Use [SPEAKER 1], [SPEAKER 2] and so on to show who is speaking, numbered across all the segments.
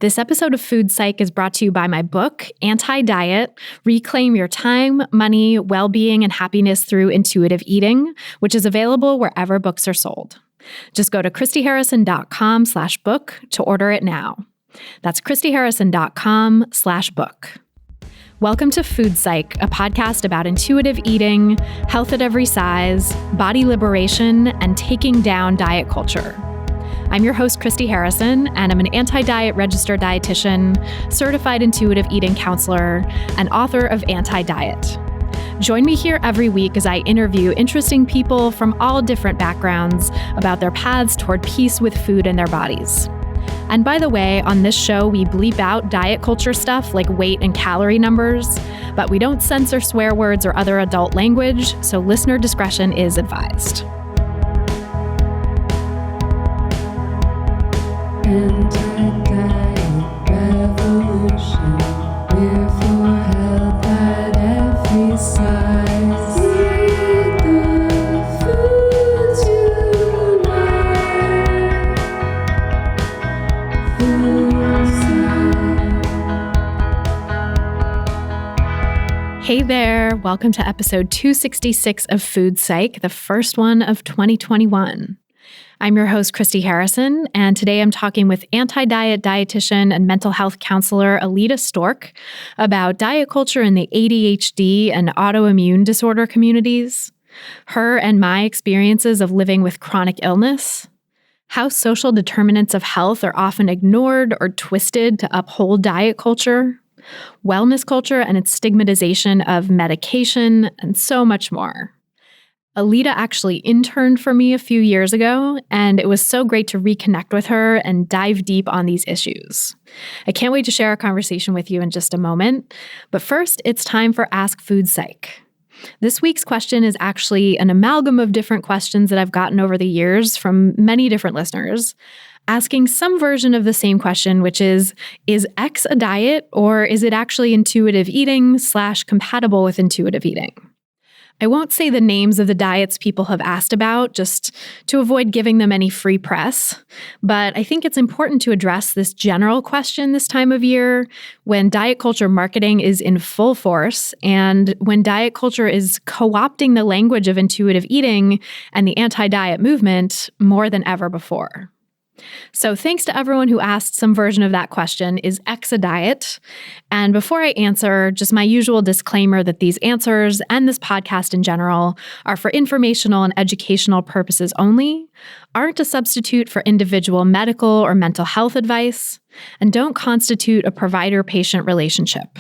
[SPEAKER 1] This episode of Food Psych is brought to you by my book, Anti-Diet, Reclaim Your Time, Money, Well-Being, and Happiness Through Intuitive Eating, which is available wherever books are sold. Just go to christyharrison.com/book to order it now. That's christyharrison.com/book. Welcome to Food Psych, a podcast about intuitive eating, health at every size, body liberation, and taking down diet culture. I'm your host, Christy Harrison, and I'm an anti-diet registered dietitian, certified intuitive eating counselor, and author of Anti-Diet. Join me here every week as I interview interesting people from all different backgrounds about their paths toward peace with food and their bodies. And by the way, on this show, we bleep out diet culture stuff like weight and calorie numbers, but we don't censor swear words or other adult language, so listener discretion is advised.
[SPEAKER 2] Anti-diet revolution, we're for health at every size. Eat the foods you like. Food Psych.
[SPEAKER 1] Hey there, welcome to episode 266 of Food Psych, the first one of 2021. I'm your host, Christy Harrison, and today I'm talking with anti-diet dietitian and mental health counselor Aleta Storch about diet culture in the ADHD and autoimmune disorder communities, her and my experiences of living with chronic illness, how social determinants of health are often ignored or twisted to uphold diet culture, wellness culture and its stigmatization of medication, and so much more. Aleta actually interned for me a few years ago, and it was so great to reconnect with her and dive deep on these issues. I can't wait to share our conversation with you in just a moment, but first, it's time for Ask Food Psych. This week's question is actually an amalgam of different questions that I've gotten over the years from many different listeners, asking some version of the same question, which is X a diet, or is it actually intuitive eating / compatible with intuitive eating? I won't say the names of the diets people have asked about, just to avoid giving them any free press, but I think it's important to address this general question this time of year when diet culture marketing is in full force and when diet culture is co-opting the language of intuitive eating and the anti-diet movement more than ever before. So thanks to everyone who asked some version of that question, is X a diet? And before I answer, just my usual disclaimer that these answers and this podcast in general are for informational and educational purposes only, aren't a substitute for individual medical or mental health advice, and don't constitute a provider-patient relationship.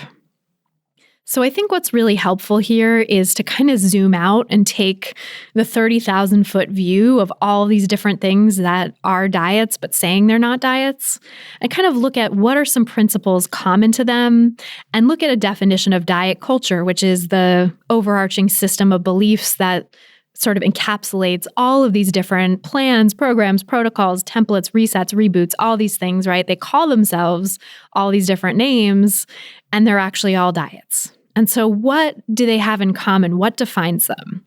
[SPEAKER 1] So I think what's really helpful here is to kind of zoom out and take the 30,000-foot view of all these different things that are diets but saying they're not diets, and kind of look at what are some principles common to them, and look at a definition of diet culture, which is the overarching system of beliefs that sort of encapsulates all of these different plans, programs, protocols, templates, resets, reboots, all these things, right? They call themselves all these different names, and they're actually all diets. And so what do they have in common? What defines them?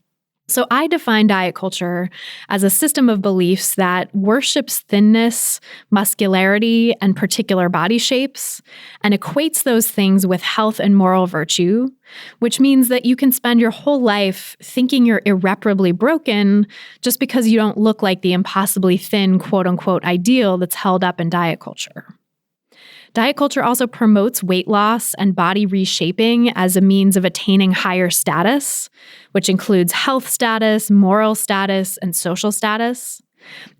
[SPEAKER 1] So I define diet culture as a system of beliefs that worships thinness, muscularity, and particular body shapes, and equates those things with health and moral virtue, which means that you can spend your whole life thinking you're irreparably broken just because you don't look like the impossibly thin, quote-unquote, ideal that's held up in diet culture. Diet culture also promotes weight loss and body reshaping as a means of attaining higher status, which includes health status, moral status, and social status.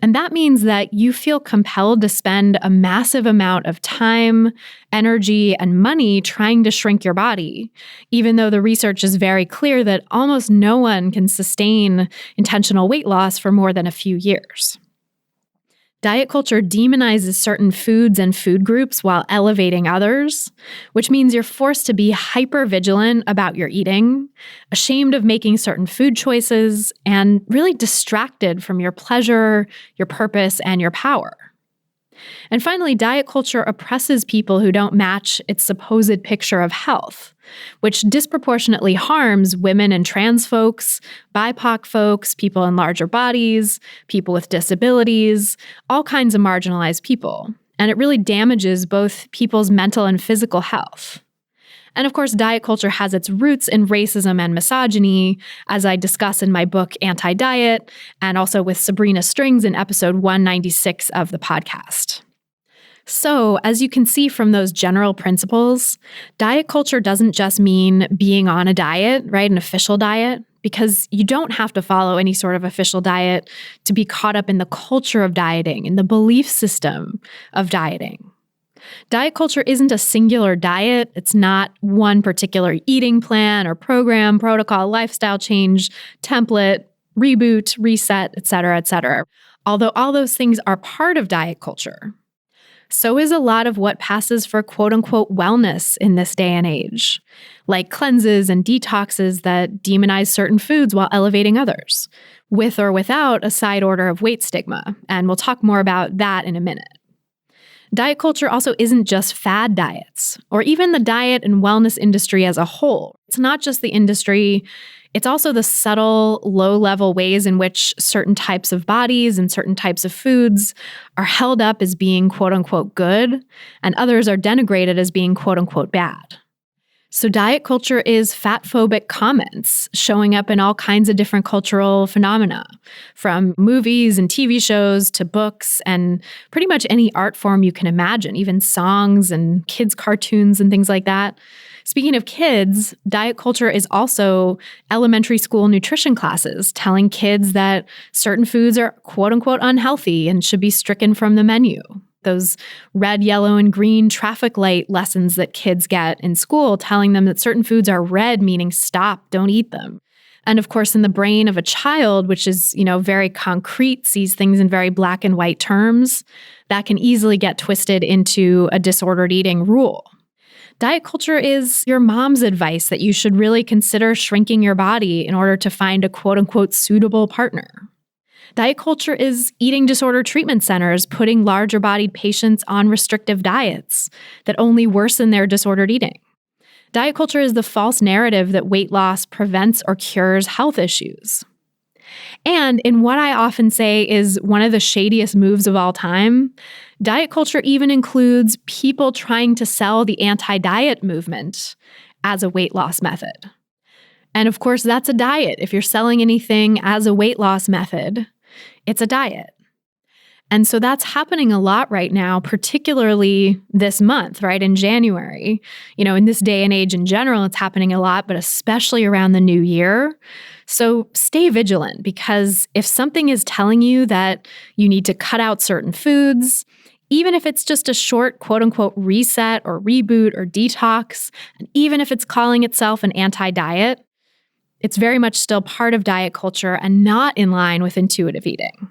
[SPEAKER 1] And that means that you feel compelled to spend a massive amount of time, energy, and money trying to shrink your body, even though the research is very clear that almost no one can sustain intentional weight loss for more than a few years. Diet culture demonizes certain foods and food groups while elevating others, which means you're forced to be hyper-vigilant about your eating, ashamed of making certain food choices, and really distracted from your pleasure, your purpose, and your power. And finally, diet culture oppresses people who don't match its supposed picture of health, which disproportionately harms women and trans folks, BIPOC folks, people in larger bodies, people with disabilities, all kinds of marginalized people. And it really damages both people's mental and physical health. And of course, diet culture has its roots in racism and misogyny, as I discuss in my book, Anti-Diet, and also with Sabrina Strings in episode 196 of the podcast. So, as you can see from those general principles, diet culture doesn't just mean being on a diet, right? An official diet, because you don't have to follow any sort of official diet to be caught up in the culture of dieting and the belief system of dieting. Diet culture isn't a singular diet. It's not one particular eating plan or program, protocol, lifestyle change, template, reboot, reset, et cetera, although all those things are part of diet culture. So is a lot of what passes for quote-unquote wellness in this day and age, like cleanses and detoxes that demonize certain foods while elevating others, with or without a side order of weight stigma, and we'll talk more about that in a minute. Diet culture also isn't just fad diets, or even the diet and wellness industry as a whole. It's not just the industry, it's also the subtle, low-level ways in which certain types of bodies and certain types of foods are held up as being quote-unquote good, and others are denigrated as being quote-unquote bad. So diet culture is fat-phobic comments showing up in all kinds of different cultural phenomena, from movies and TV shows to books and pretty much any art form you can imagine, even songs and kids' cartoons and things like that. Speaking of kids, diet culture is also elementary school nutrition classes telling kids that certain foods are quote-unquote unhealthy and should be stricken from the menu. Those red, yellow, and green traffic light lessons that kids get in school telling them that certain foods are red, meaning stop, don't eat them. And of course, in the brain of a child, which is, very concrete, sees things in very black and white terms, that can easily get twisted into a disordered eating rule. Diet culture is your mom's advice that you should really consider shrinking your body in order to find a quote-unquote suitable partner. Diet culture is eating disorder treatment centers putting larger-bodied patients on restrictive diets that only worsen their disordered eating. Diet culture is the false narrative that weight loss prevents or cures health issues. And in what I often say is one of the shadiest moves of all time, diet culture even includes people trying to sell the anti-diet movement as a weight loss method. And of course, that's a diet. If you're selling anything as a weight loss method, it's a diet. And so that's happening a lot right now, particularly this month, right, in January. In this day and age in general, it's happening a lot, but especially around the new year. So stay vigilant, because if something is telling you that you need to cut out certain foods, even if it's just a short quote-unquote reset or reboot or detox, and even if it's calling itself an anti-diet, it's very much still part of diet culture and not in line with intuitive eating.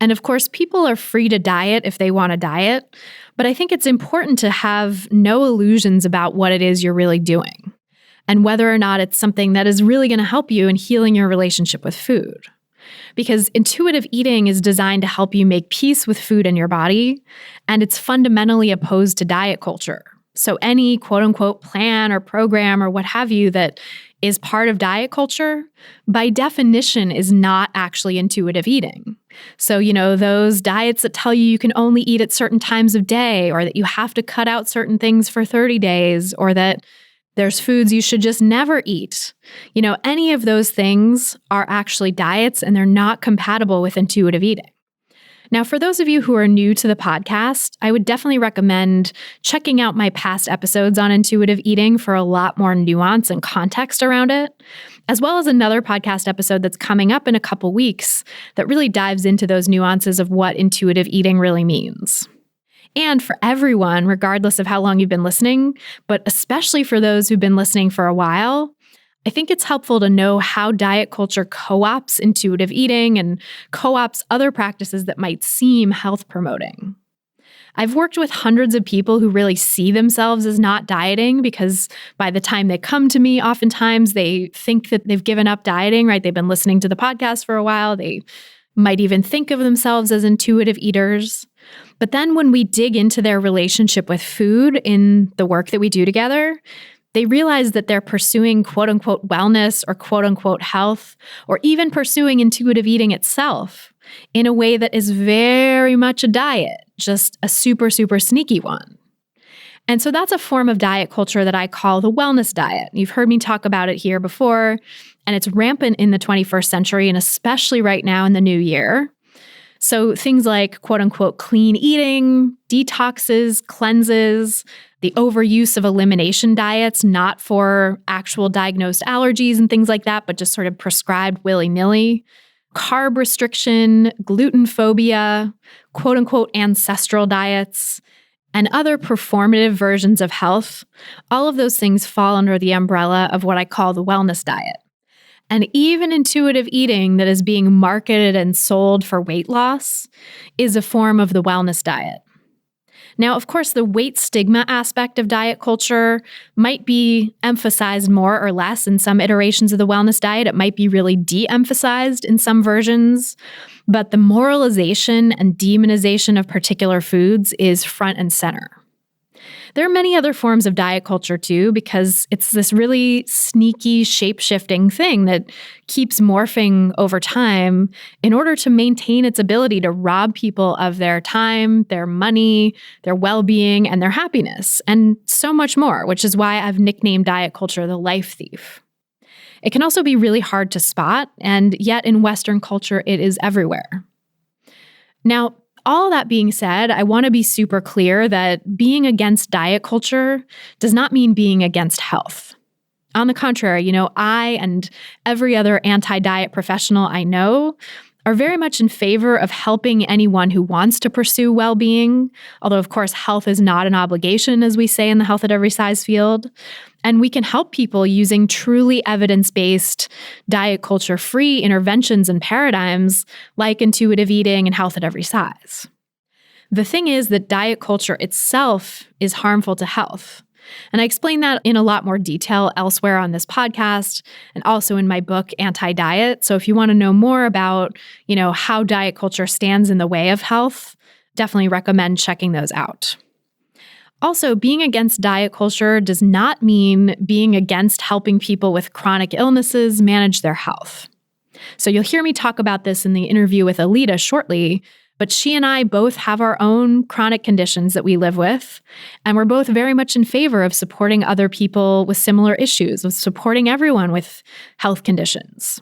[SPEAKER 1] And of course, people are free to diet if they want to diet, but I think it's important to have no illusions about what it is you're really doing and whether or not it's something that is really going to help you in healing your relationship with food. Because intuitive eating is designed to help you make peace with food in your body, and it's fundamentally opposed to diet culture. So any quote-unquote plan or program or what have you that is part of diet culture, by definition, is not actually intuitive eating. So, those diets that tell you can only eat at certain times of day, or that you have to cut out certain things for 30 days, or that there's foods you should just never eat. Any of those things are actually diets, and they're not compatible with intuitive eating. Now, for those of you who are new to the podcast, I would definitely recommend checking out my past episodes on intuitive eating for a lot more nuance and context around it, as well as another podcast episode that's coming up in a couple weeks that really dives into those nuances of what intuitive eating really means. And for everyone, regardless of how long you've been listening, but especially for those who've been listening for a while, I think it's helpful to know how diet culture co-ops intuitive eating and co-ops other practices that might seem health-promoting. I've worked with hundreds of people who really see themselves as not dieting because by the time they come to me, oftentimes they think that they've given up dieting, right? They've been listening to the podcast for a while. They might even think of themselves as intuitive eaters. But then when we dig into their relationship with food in the work that we do together, they realize that they're pursuing quote-unquote wellness or quote-unquote health, or even pursuing intuitive eating itself in a way that is very much a diet, just a super, super sneaky one. And so that's a form of diet culture that I call the wellness diet. You've heard me talk about it here before, and it's rampant in the 21st century, and especially right now in the new year. So things like quote unquote clean eating, detoxes, cleanses, the overuse of elimination diets, not for actual diagnosed allergies and things like that, but just sort of prescribed willy-nilly, carb restriction, gluten phobia, quote unquote ancestral diets, and other performative versions of health. All of those things fall under the umbrella of what I call the wellness diet. And even intuitive eating that is being marketed and sold for weight loss is a form of the wellness diet. Now, of course, the weight stigma aspect of diet culture might be emphasized more or less in some iterations of the wellness diet. It might be really de-emphasized in some versions, but the moralization and demonization of particular foods is front and center. There are many other forms of diet culture too, because it's this really sneaky, shape-shifting thing that keeps morphing over time in order to maintain its ability to rob people of their time, their money, their well-being, and their happiness, and so much more, which is why I've nicknamed diet culture the life thief. It can also be really hard to spot, and yet in Western culture, it is everywhere. Now, all that being said, I want to be super clear that being against diet culture does not mean being against health. On the contrary, I and every other anti-diet professional I know are very much in favor of helping anyone who wants to pursue well-being, although of course health is not an obligation, as we say in the Health at Every Size field. And we can help people using truly evidence-based, diet culture-free interventions and paradigms like intuitive eating and health at every size. The thing is that diet culture itself is harmful to health. And I explain that in a lot more detail elsewhere on this podcast and also in my book, Anti-Diet. So if you want to know more about, how diet culture stands in the way of health, definitely recommend checking those out. Also, being against diet culture does not mean being against helping people with chronic illnesses manage their health. So you'll hear me talk about this in the interview with Aleta shortly, but she and I both have our own chronic conditions that we live with, and we're both very much in favor of supporting other people with similar issues, of supporting everyone with health conditions.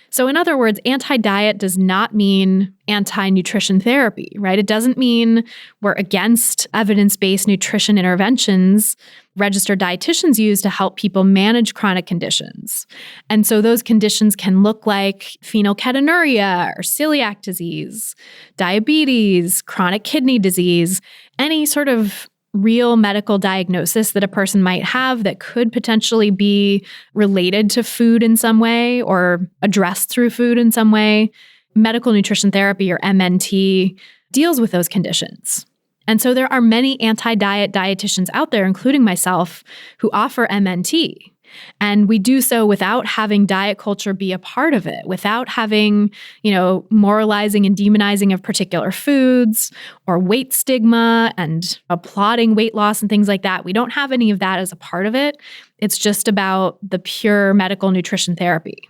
[SPEAKER 1] So in other words, anti-diet does not mean anti-nutrition therapy, right? It doesn't mean we're against evidence-based nutrition interventions registered dietitians use to help people manage chronic conditions. And so those conditions can look like phenylketonuria or celiac disease, diabetes, chronic kidney disease, any sort of real medical diagnosis that a person might have that could potentially be related to food in some way or addressed through food in some way. Medical nutrition therapy, or MNT, deals with those conditions. And so there are many anti-diet dietitians out there, including myself, who offer MNT. And we do so without having diet culture be a part of it, without having, moralizing and demonizing of particular foods or weight stigma and applauding weight loss and things like that. We don't have any of that as a part of it. It's just about the pure medical nutrition therapy.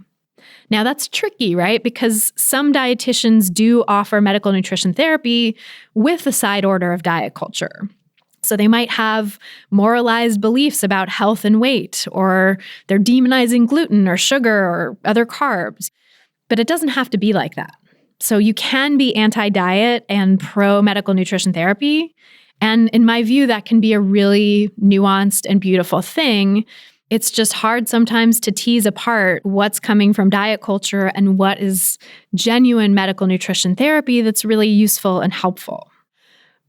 [SPEAKER 1] Now, that's tricky, right? Because some dietitians do offer medical nutrition therapy with a side order of diet culture. So they might have moralized beliefs about health and weight, or they're demonizing gluten or sugar or other carbs. But it doesn't have to be like that. So you can be anti-diet and pro-medical nutrition therapy. And in my view, that can be a really nuanced and beautiful thing. It's just hard sometimes to tease apart what's coming from diet culture and what is genuine medical nutrition therapy that's really useful and helpful.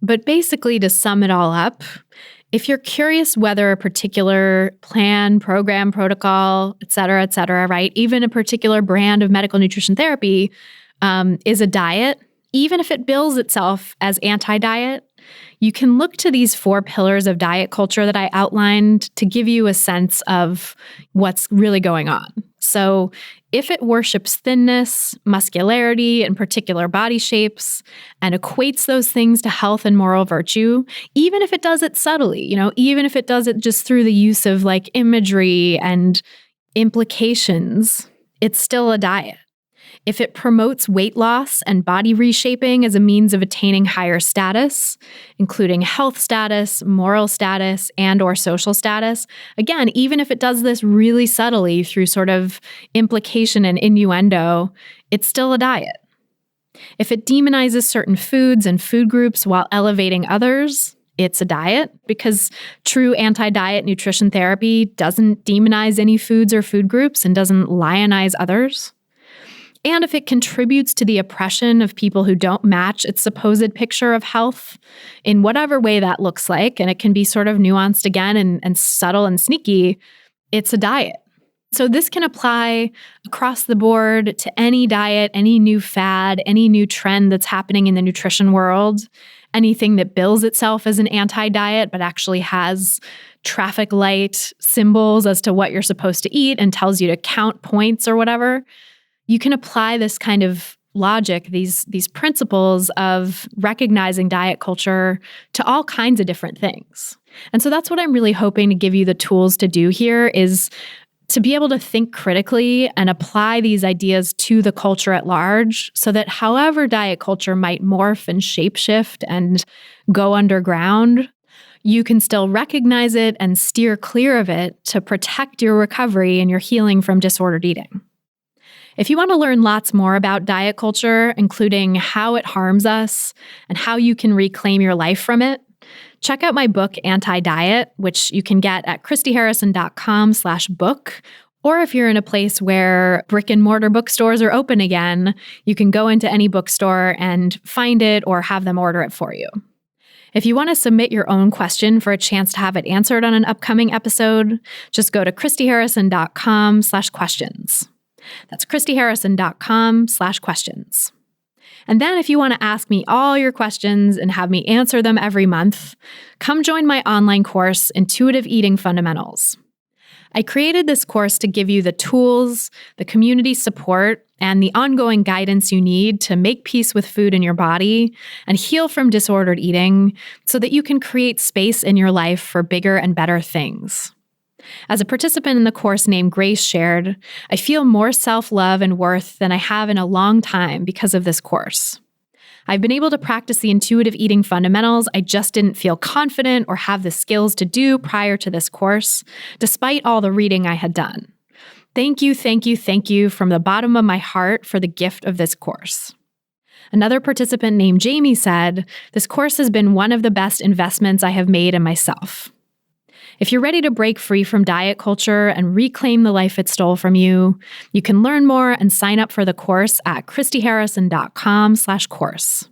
[SPEAKER 1] But basically, to sum it all up, if you're curious whether a particular plan, program, protocol, et cetera, right, even a particular brand of medical nutrition therapy is a diet, even if it bills itself as anti-diet, you can look to these 4 pillars of diet culture that I outlined to give you a sense of what's really going on. So if it worships thinness, muscularity, and particular body shapes, and equates those things to health and moral virtue, even if it does it subtly, even if it does it just through the use of imagery and implications, it's still a diet. If it promotes weight loss and body reshaping as a means of attaining higher status, including health status, moral status, and/or social status, again, even if it does this really subtly through sort of implication and innuendo, it's still a diet. If it demonizes certain foods and food groups while elevating others, it's a diet, because true anti-diet nutrition therapy doesn't demonize any foods or food groups and doesn't lionize others. And if it contributes to the oppression of people who don't match its supposed picture of health in whatever way that looks like, and it can be sort of nuanced again and subtle and sneaky, it's a diet. So this can apply across the board to any diet, any new fad, any new trend that's happening in the nutrition world, anything that bills itself as an anti-diet but actually has traffic light symbols as to what you're supposed to eat and tells you to count points or whatever. You can apply this kind of logic, these principles of recognizing diet culture to all kinds of different things. And so that's what I'm really hoping to give you the tools to do here, is to be able to think critically and apply these ideas to the culture at large, so that however diet culture might morph and shapeshift and go underground, you can still recognize it and steer clear of it to protect your recovery and your healing from disordered eating. If you want to learn lots more about diet culture, including how it harms us and how you can reclaim your life from it, check out my book, Anti-Diet, which you can get at christyharrison.com/book. Or if you're in a place where brick and mortar bookstores are open again, you can go into any bookstore and find it or have them order it for you. If you want to submit your own question for a chance to have it answered on an upcoming episode, just go to christyharrison.com/questions. That's christyharrison.com/questions. And then if you want to ask me all your questions and have me answer them every month, come join my online course, Intuitive Eating Fundamentals. I created this course to give you the tools, the community support, and the ongoing guidance you need to make peace with food in your body and heal from disordered eating so that you can create space in your life for bigger and better things. As a participant in the course named Grace shared, I feel more self-love and worth than I have in a long time because of this course. I've been able to practice the intuitive eating fundamentals I just didn't feel confident or have the skills to do prior to this course, despite all the reading I had done. Thank you, thank you, thank you from the bottom of my heart for the gift of this course. Another participant named Jamie said, "This course has been one of the best investments I have made in myself." If you're ready to break free from diet culture and reclaim the life it stole from you, you can learn more and sign up for the course at christyharrison.com/course.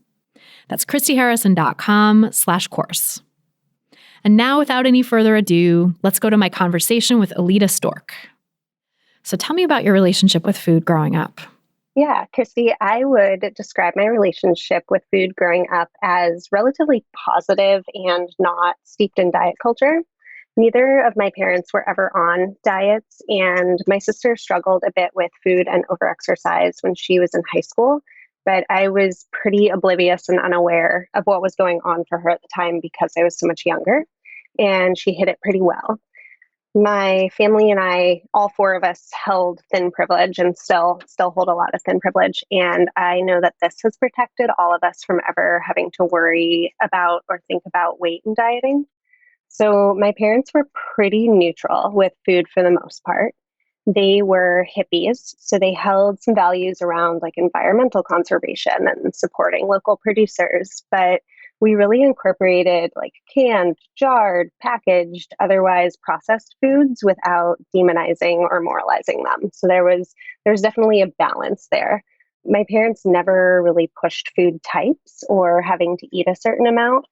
[SPEAKER 1] That's christyharrison.com/course. And now, without any further ado, let's go to my conversation with Aleta Storch. So tell me about your relationship with food growing up.
[SPEAKER 3] Yeah, Christy, I would describe my relationship with food growing up as relatively positive and not steeped in diet culture. Neither of my parents were ever on diets, and my sister struggled a bit with food and overexercise when she was in high school, but I was pretty oblivious and unaware of what was going on for her at the time because I was so much younger, and she hid it pretty well. My family and I, all four of us, held thin privilege and still hold a lot of thin privilege, and I know that this has protected all of us from ever having to worry about or think about weight and dieting. So my parents were pretty neutral with food for the most part. They were hippies, so they held some values around like environmental conservation and supporting local producers, but we really incorporated like canned, jarred, packaged, otherwise processed foods without demonizing or moralizing them. So there's definitely a balance there. My parents never really pushed food types or having to eat a certain amount.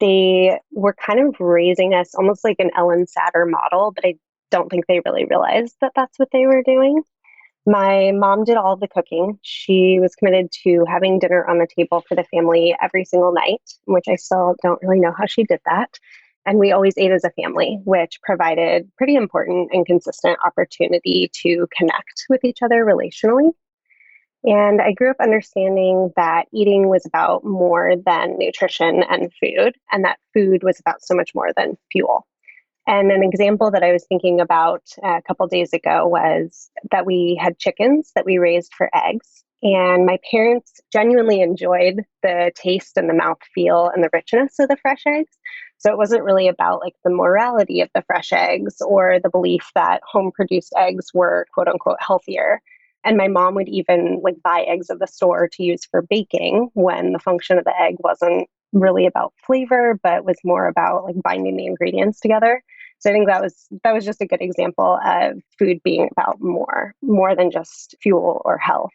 [SPEAKER 3] They were kind of raising us almost like an Ellen Satter model, but I don't think they really realized that that's what they were doing. My mom did all the cooking. She was committed to having dinner on the table for the family every single night, which I still don't really know how she did that. And we always ate as a family, which provided pretty important and consistent opportunity to connect with each other relationally. And I grew up understanding that eating was about more than nutrition and food, and that food was about so much more than fuel. And an example that I was thinking about a couple days ago was that we had chickens that we raised for eggs. And my parents genuinely enjoyed the taste and the mouthfeel and the richness of the fresh eggs. So it wasn't really about like the morality of the fresh eggs or the belief that home produced eggs were quote unquote healthier. And my mom would even like buy eggs at the store to use for baking when the function of the egg wasn't really about flavor, but was more about like binding the ingredients together. So I think that was just a good example of food being about more than just fuel or health.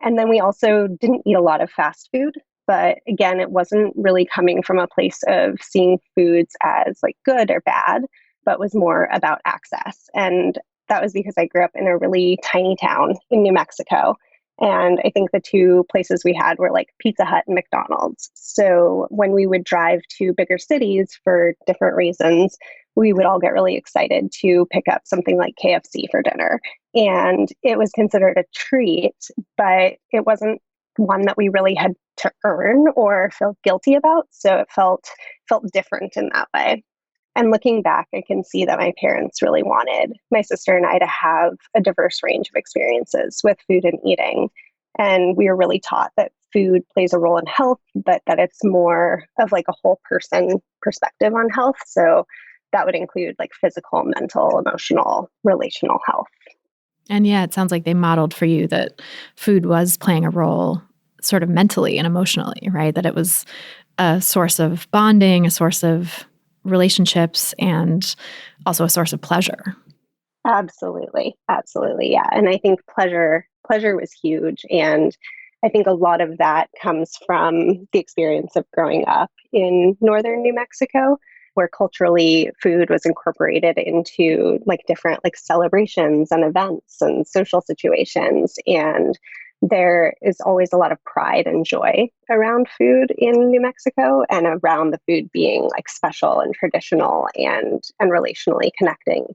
[SPEAKER 3] And then we also didn't eat a lot of fast food. But again, it wasn't really coming from a place of seeing foods as like good or bad, but was more about access. And that was because I grew up in a really tiny town in New Mexico. And I think the two places we had were like Pizza Hut and McDonald's. So when we would drive to bigger cities for different reasons, we would all get really excited to pick up something like KFC for dinner. And it was considered a treat, but it wasn't one that we really had to earn or feel guilty about. So it felt different in that way. And looking back, I can see that my parents really wanted my sister and I to have a diverse range of experiences with food and eating. And we were really taught that food plays a role in health, but that it's more of like a whole person perspective on health. So that would include like physical, mental, emotional, relational health.
[SPEAKER 1] And yeah, it sounds like they modeled for you that food was playing a role sort of mentally and emotionally, right? That it was a source of bonding, a source of relationships, and also a source of pleasure.
[SPEAKER 3] Absolutely. Absolutely. Yeah. And I think pleasure was huge. And I think a lot of that comes from the experience of growing up in northern New Mexico, where culturally food was incorporated into like different like celebrations and events and social situations. And there is always a lot of pride and joy around food in New Mexico and around the food being like special and traditional and relationally connecting.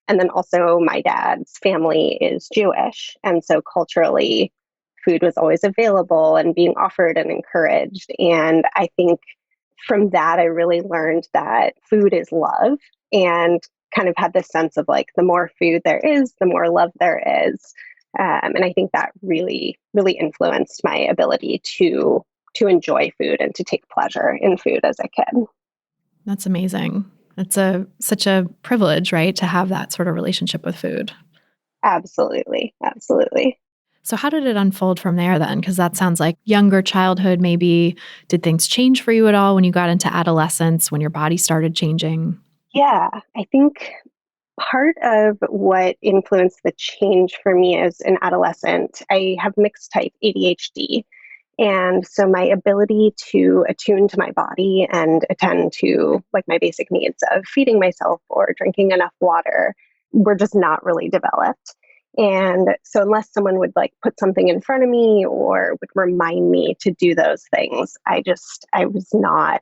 [SPEAKER 3] And then also my dad's family is Jewish. And so culturally, food was always available and being offered and encouraged. And I think from that, I really learned that food is love and kind of had this sense of like, the more food there is, the more love there is. And I think that really, really influenced my ability to enjoy food and to take pleasure in food as a kid.
[SPEAKER 1] That's amazing. It's such a privilege, right, to have that sort of relationship with food.
[SPEAKER 3] Absolutely. Absolutely.
[SPEAKER 1] So how did it unfold from there then? Because that sounds like younger childhood, maybe. Did things change for you at all when you got into adolescence, when your body started changing?
[SPEAKER 3] Yeah, I think part of what influenced the change for me as an adolescent, I have mixed type ADHD. And so my ability to attune to my body and attend to like my basic needs of feeding myself or drinking enough water were just not really developed. And so unless someone would like put something in front of me or would remind me to do those things, I was not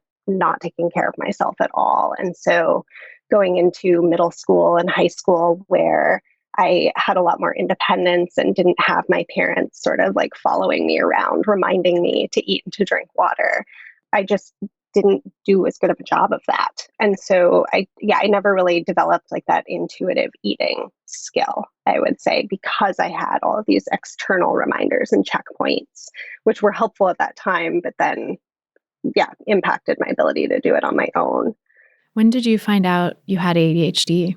[SPEAKER 3] taking care of myself at all. And so going into middle school and high school where I had a lot more independence and didn't have my parents sort of like following me around, reminding me to eat and to drink water, I just didn't do as good of a job of that. And so I never really developed like that intuitive eating skill, I would say, because I had all of these external reminders and checkpoints, which were helpful at that time, but then, impacted my ability to do it on my own.
[SPEAKER 1] When did you find out you had ADHD?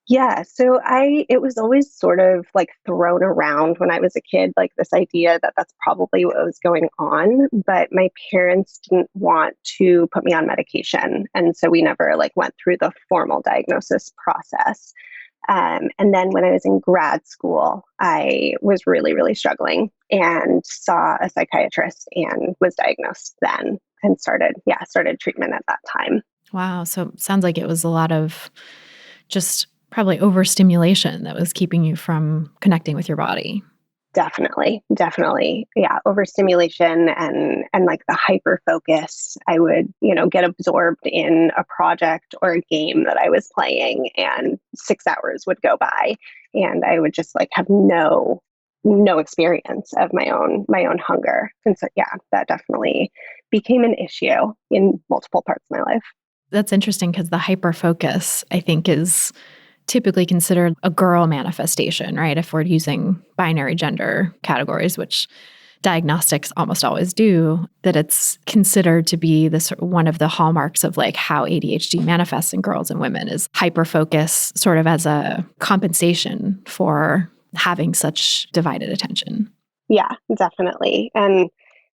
[SPEAKER 3] Yeah, so it was always sort of like thrown around when I was a kid, like this idea that that's probably what was going on, but my parents didn't want to put me on medication. And so we never like went through the formal diagnosis process. And then when I was in grad school, I was really, really struggling and saw a psychiatrist and was diagnosed then and started treatment at that time.
[SPEAKER 1] Wow. So it sounds like it was a lot of just probably overstimulation that was keeping you from connecting with your body.
[SPEAKER 3] Definitely. Yeah. Overstimulation and like the hyper focus. I would, get absorbed in a project or a game that I was playing and 6 hours would go by and I would just like have no experience of my own hunger. And so, that definitely became an issue in multiple parts of my life.
[SPEAKER 1] That's interesting because the hyper focus, I think, is typically considered a girl manifestation, right? If we're using binary gender categories, which diagnostics almost always do, that it's considered to be this one of the hallmarks of like how ADHD manifests in girls and women is hyperfocus, sort of as a compensation for having such divided attention.
[SPEAKER 3] Yeah, definitely. And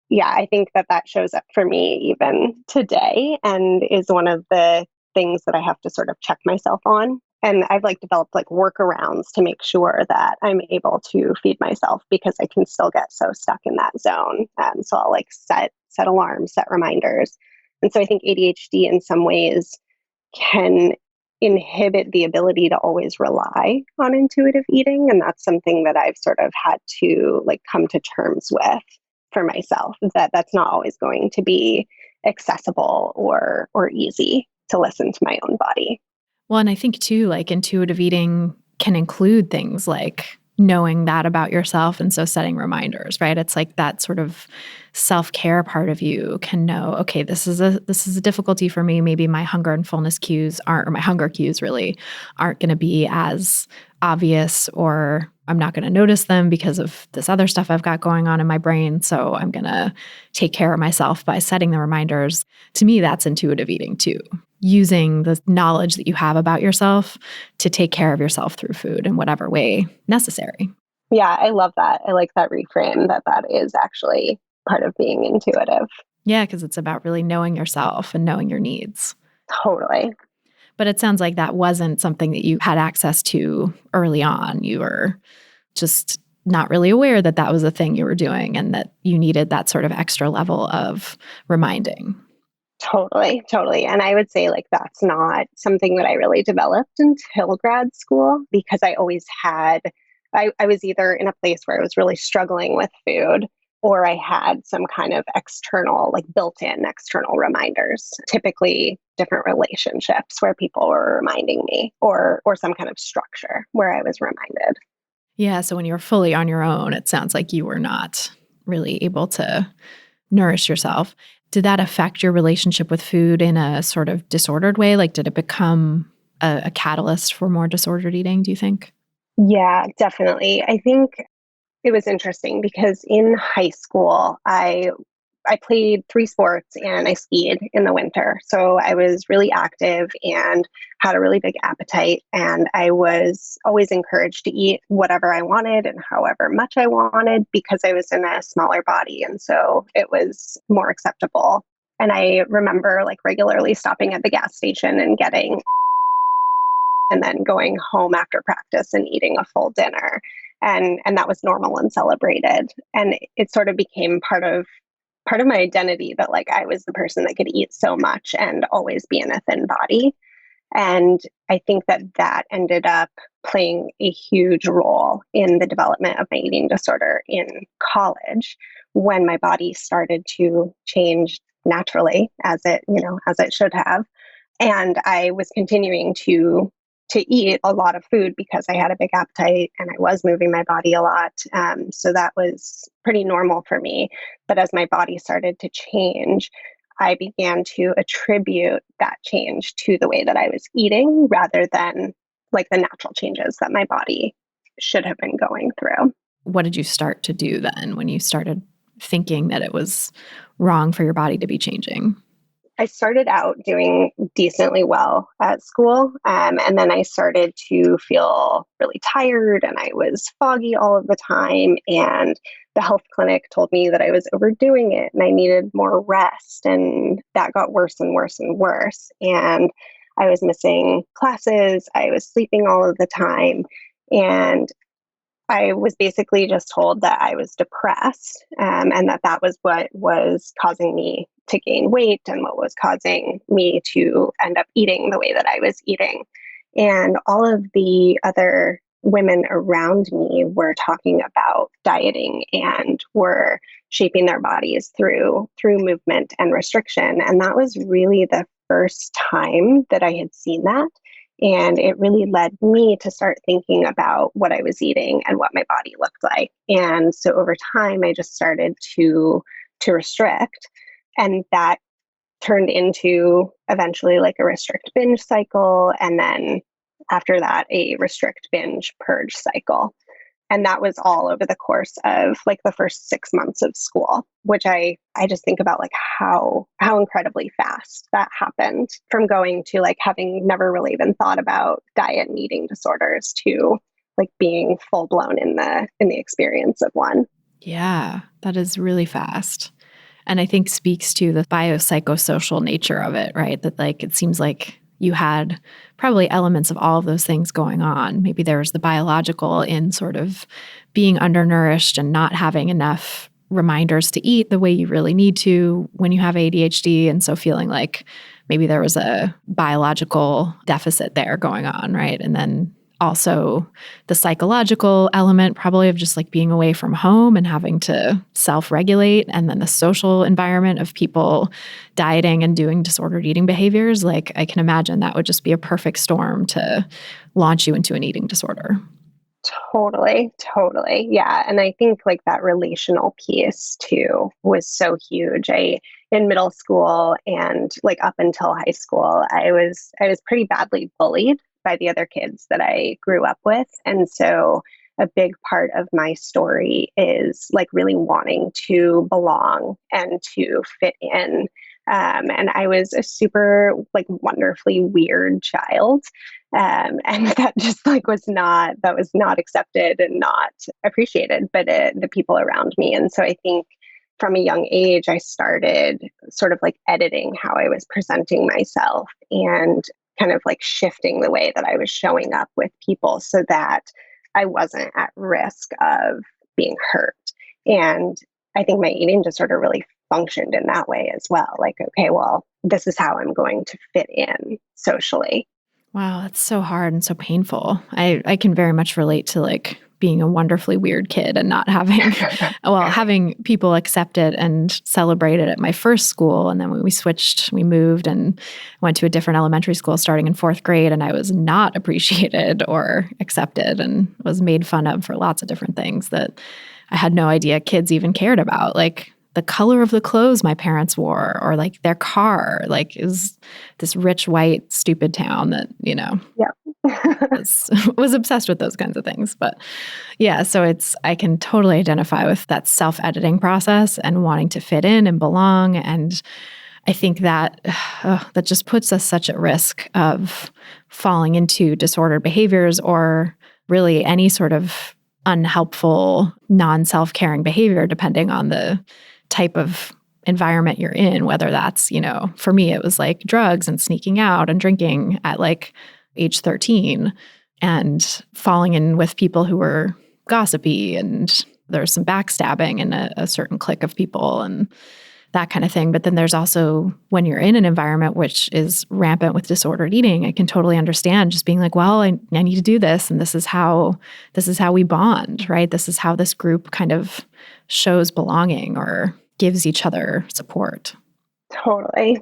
[SPEAKER 3] yeah, I think that that shows up for me even today and is one of the things that I have to sort of check myself on. And I've like developed like workarounds to make sure that I'm able to feed myself because I can still get so stuck in that zone. So I'll like set alarms, set reminders. And so I think ADHD in some ways can inhibit the ability to always rely on intuitive eating. And that's something that I've sort of had to like come to terms with for myself, that that's not always going to be accessible or easy to listen to my own body.
[SPEAKER 1] Well, and I think too, like intuitive eating can include things like knowing that about yourself. And so setting reminders, right? It's like that sort of self-care part of you can know, okay, this is a difficulty for me. Maybe my hunger and fullness cues aren't, or my hunger cues really aren't going to be as obvious, or I'm not going to notice them because of this other stuff I've got going on in my brain. So I'm going to take care of myself by setting the reminders. To me, that's intuitive eating too. Using the knowledge that you have about yourself to take care of yourself through food in whatever way necessary.
[SPEAKER 3] Yeah, I love that. I like that reframe that that is actually part of being intuitive.
[SPEAKER 1] Yeah, because it's about really knowing yourself and knowing your needs.
[SPEAKER 3] Totally.
[SPEAKER 1] But it sounds like that wasn't something that you had access to early on. You were just not really aware that that was a thing you were doing and that you needed that sort of extra level of reminding.
[SPEAKER 3] Totally, totally. And I would say like that's not something that I really developed until grad school because I always had, I was either in a place where I was really struggling with food or I had some kind of external, like built-in external reminders, typically different relationships where people were reminding me or some kind of structure where I was reminded.
[SPEAKER 1] Yeah, so when you were fully on your own, it sounds like you were not really able to nourish yourself. Did that affect your relationship with food in a sort of disordered way? Like, did it become a catalyst for more disordered eating, do you think?
[SPEAKER 3] Yeah, definitely. I think it was interesting because in high school, I played three sports and I skied in the winter. So I was really active and had a really big appetite. And I was always encouraged to eat whatever I wanted and however much I wanted because I was in a smaller body. And so it was more acceptable. And I remember like regularly stopping at the gas station and getting, and then going home after practice and eating a full dinner. And that was normal and celebrated. And it sort of became part of my identity that like I was the person that could eat so much and always be in a thin body. And I think that that ended up playing a huge role in the development of my eating disorder in college when my body started to change naturally as it, as it should have. And I was continuing to eat a lot of food because I had a big appetite and I was moving my body a lot. So that was pretty normal for me. But as my body started to change, I began to attribute that change to the way that I was eating rather than like the natural changes that my body should have been going through.
[SPEAKER 1] What did you start to do then when you started thinking that it was wrong for your body to be changing?
[SPEAKER 3] I started out doing decently well at school. And then I started to feel really tired and I was foggy all of the time. And the health clinic told me that I was overdoing it and I needed more rest. And that got worse and worse and worse. And I was missing classes. I was sleeping all of the time. And I was basically just told that I was depressed and that that was what was causing me to gain weight and what was causing me to end up eating the way that I was eating. And all of the other women around me were talking about dieting and were shaping their bodies through movement and restriction. And that was really the first time that I had seen that. And it really led me to start thinking about what I was eating and what my body looked like. And so over time, I just started to restrict. And that turned into eventually like a restrict binge cycle. And then after that, a restrict binge purge cycle. And that was all over the course of like the first 6 months of school, which I just think about like how incredibly fast that happened, from going to like having never really even thought about diet and eating disorders to like being full blown in the experience of one.
[SPEAKER 1] Yeah, that is really fast. And I think speaks to the biopsychosocial nature of it, right? That like it seems like you had probably elements of all of those things going on. Maybe there was the biological in sort of being undernourished and not having enough reminders to eat the way you really need to when you have ADHD. And so feeling like maybe there was a biological deficit there going on, right? And then also the psychological element probably of just like being away from home and having to self-regulate, and then the social environment of people dieting and doing disordered eating behaviors. Like I can imagine that would just be a perfect storm to launch you into an eating disorder.
[SPEAKER 3] Totally. Yeah. And I think like that relational piece too was so huge. In middle school and like up until high school, I was pretty badly bullied by the other kids that I grew up with. And so a big part of my story is like really wanting to belong and to fit in. And I was a super like wonderfully weird child. And that just like was not accepted and not appreciated by the people around me. And so I think from a young age, I started sort of like editing how I was presenting myself and kind of like shifting the way that I was showing up with people so that I wasn't at risk of being hurt. And I think my eating disorder really functioned in that way as well. Like, okay, well, this is how I'm going to fit in socially.
[SPEAKER 1] Wow, that's so hard and so painful. I can very much relate to like being a wonderfully weird kid and not having, well, having people accept it and celebrate it at my first school. And then when we moved and went to a different elementary school starting in 4th grade, and I was not appreciated or accepted and was made fun of for lots of different things that I had no idea kids even cared about. Like the color of the clothes my parents wore, or like their car, like is this rich, white, stupid town that, you know, was obsessed with those kinds of things. But yeah, so I can totally identify with that self-editing process and wanting to fit in and belong. And I think that that just puts us such at risk of falling into disordered behaviors or really any sort of unhelpful, non-self-caring behavior, depending on the type of environment you're in, whether that's, you know, for me, it was like drugs and sneaking out and drinking at like age 13 and falling in with people who were gossipy, and there's some backstabbing in a certain clique of people and that kind of thing. But then there's also when you're in an environment which is rampant with disordered eating, I can totally understand just being like, well, I need to do this. And this is how we bond, right? This is how this group kind of shows belonging or gives each other support.
[SPEAKER 3] Totally.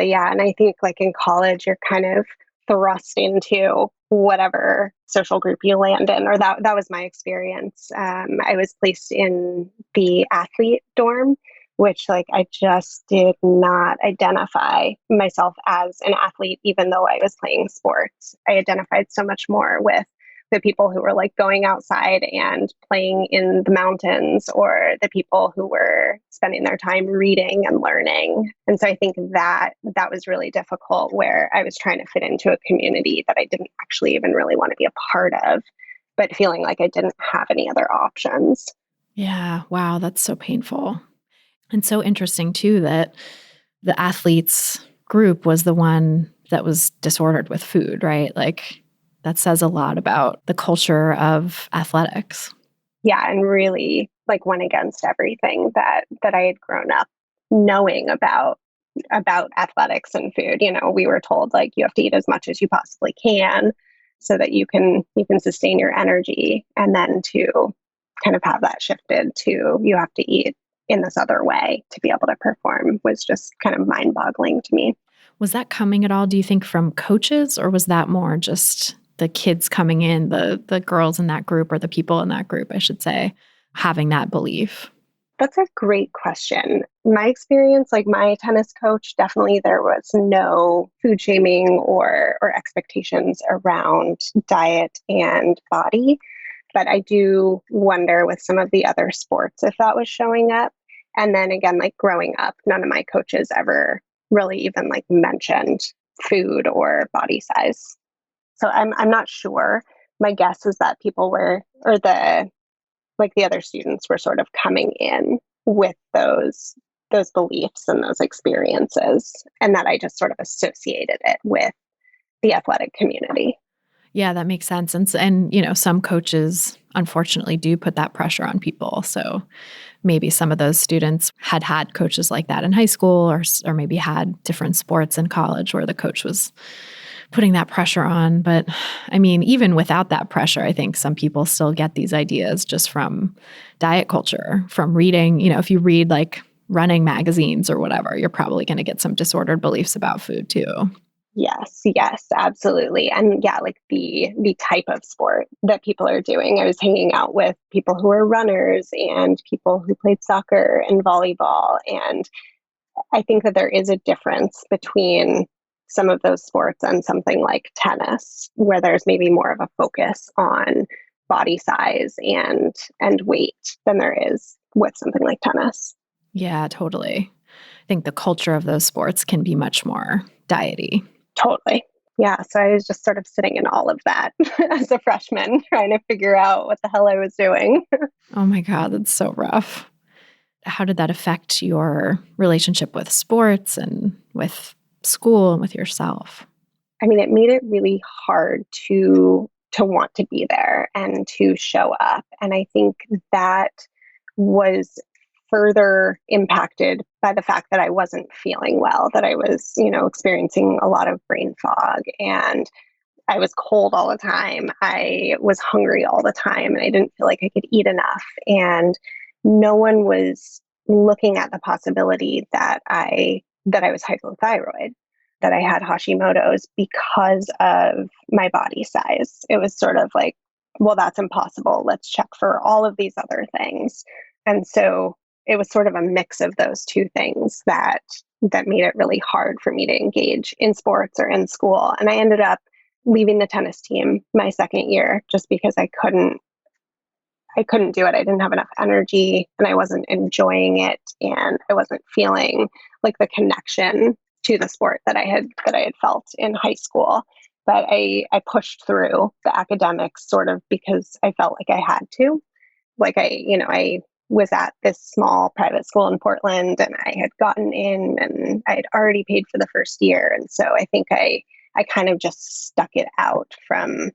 [SPEAKER 3] Yeah. And I think like in college, you're kind of thrust into whatever social group you land in, or that was my experience. I was placed in the athlete dorm, which like I just did not identify myself as an athlete, even though I was playing sports. I identified so much more with the people who were like going outside and playing in the mountains, or the people who were spending their time reading and learning. And so I think that was really difficult, where I was trying to fit into a community that I didn't actually even really want to be a part of, but feeling like I didn't have any other options.
[SPEAKER 1] Yeah. Wow. That's so painful. And so interesting too that the athletes group was the one that was disordered with food, right? Like that says a lot about the culture of athletics.
[SPEAKER 3] Yeah, and really like went against everything that I had grown up knowing about athletics and food. You know, we were told like you have to eat as much as you possibly can so that you can sustain your energy, and then to kind of have that shifted to you have to eat in this other way to be able to perform was just kind of mind-boggling to me.
[SPEAKER 1] Was that coming at all, do you think, from coaches, or was that more just the kids coming in, the girls in that group, or the people in that group, I should say, having that belief?
[SPEAKER 3] That's a great question. My experience, like my tennis coach, definitely there was no food shaming or expectations around diet and body. But I do wonder with some of the other sports if that was showing up. And then again, like growing up, none of my coaches ever really even like mentioned food or body size. So I'm not sure. My guess is that people were, or the other students were sort of coming in with those beliefs and those experiences, and that I just sort of associated it with the athletic community.
[SPEAKER 1] Yeah, that makes sense. And some coaches unfortunately do put that pressure on people. So maybe some of those students had coaches like that in high school, or maybe had different sports in college where the coach was putting that pressure on. But I mean, even without that pressure, I think some people still get these ideas just from diet culture, from reading. If you read like running magazines or whatever, you're probably going to get some disordered beliefs about food too.
[SPEAKER 3] Yes, absolutely. And yeah, like the type of sport that people are doing. I was hanging out with people who are runners and people who played soccer and volleyball. And I think that there is a difference between some of those sports and something like tennis, where there's maybe more of a focus on body size and weight than there is with something like tennis.
[SPEAKER 1] Yeah, totally. I think the culture of those sports can be much more diety.
[SPEAKER 3] Totally. Yeah. So I was just sort of sitting in all of that as a freshman, trying to figure out what the hell I was doing.
[SPEAKER 1] Oh my God, that's so rough. How did that affect your relationship with sports and with school and with yourself?
[SPEAKER 3] I mean, it made it really hard to want to be there and to show up. And I think that was further impacted by the fact that I wasn't feeling well, that I was, experiencing a lot of brain fog, and I was cold all the time. I was hungry all the time, and I didn't feel like I could eat enough. And no one was looking at the possibility that I was hypothyroid, that I had Hashimoto's because of my body size. It was sort of like, well, that's impossible. Let's check for all of these other things. And so it was sort of a mix of those two things that made it really hard for me to engage in sports or in school. And I ended up leaving the tennis team my second year just because I couldn't do it. I didn't have enough energy, and I wasn't enjoying it, and I wasn't feeling like the connection to the sport that I had felt in high school. But I pushed through the academics sort of because I felt like I had to. Like I was at this small private school in Portland, and I had gotten in, and I had already paid for the first year. And so I think I kind of just stuck it out from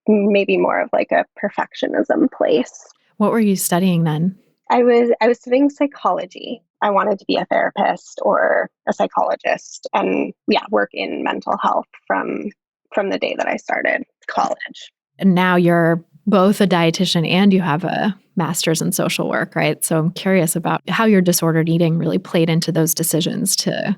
[SPEAKER 3] maybe more of like a perfectionism place.
[SPEAKER 1] What were you studying then?
[SPEAKER 3] I was studying psychology. I wanted to be a therapist or a psychologist, and work in mental health from the day that I started college.
[SPEAKER 1] And now you're both a dietitian and you have a master's in social work, right? So I'm curious about how your disordered eating really played into those decisions to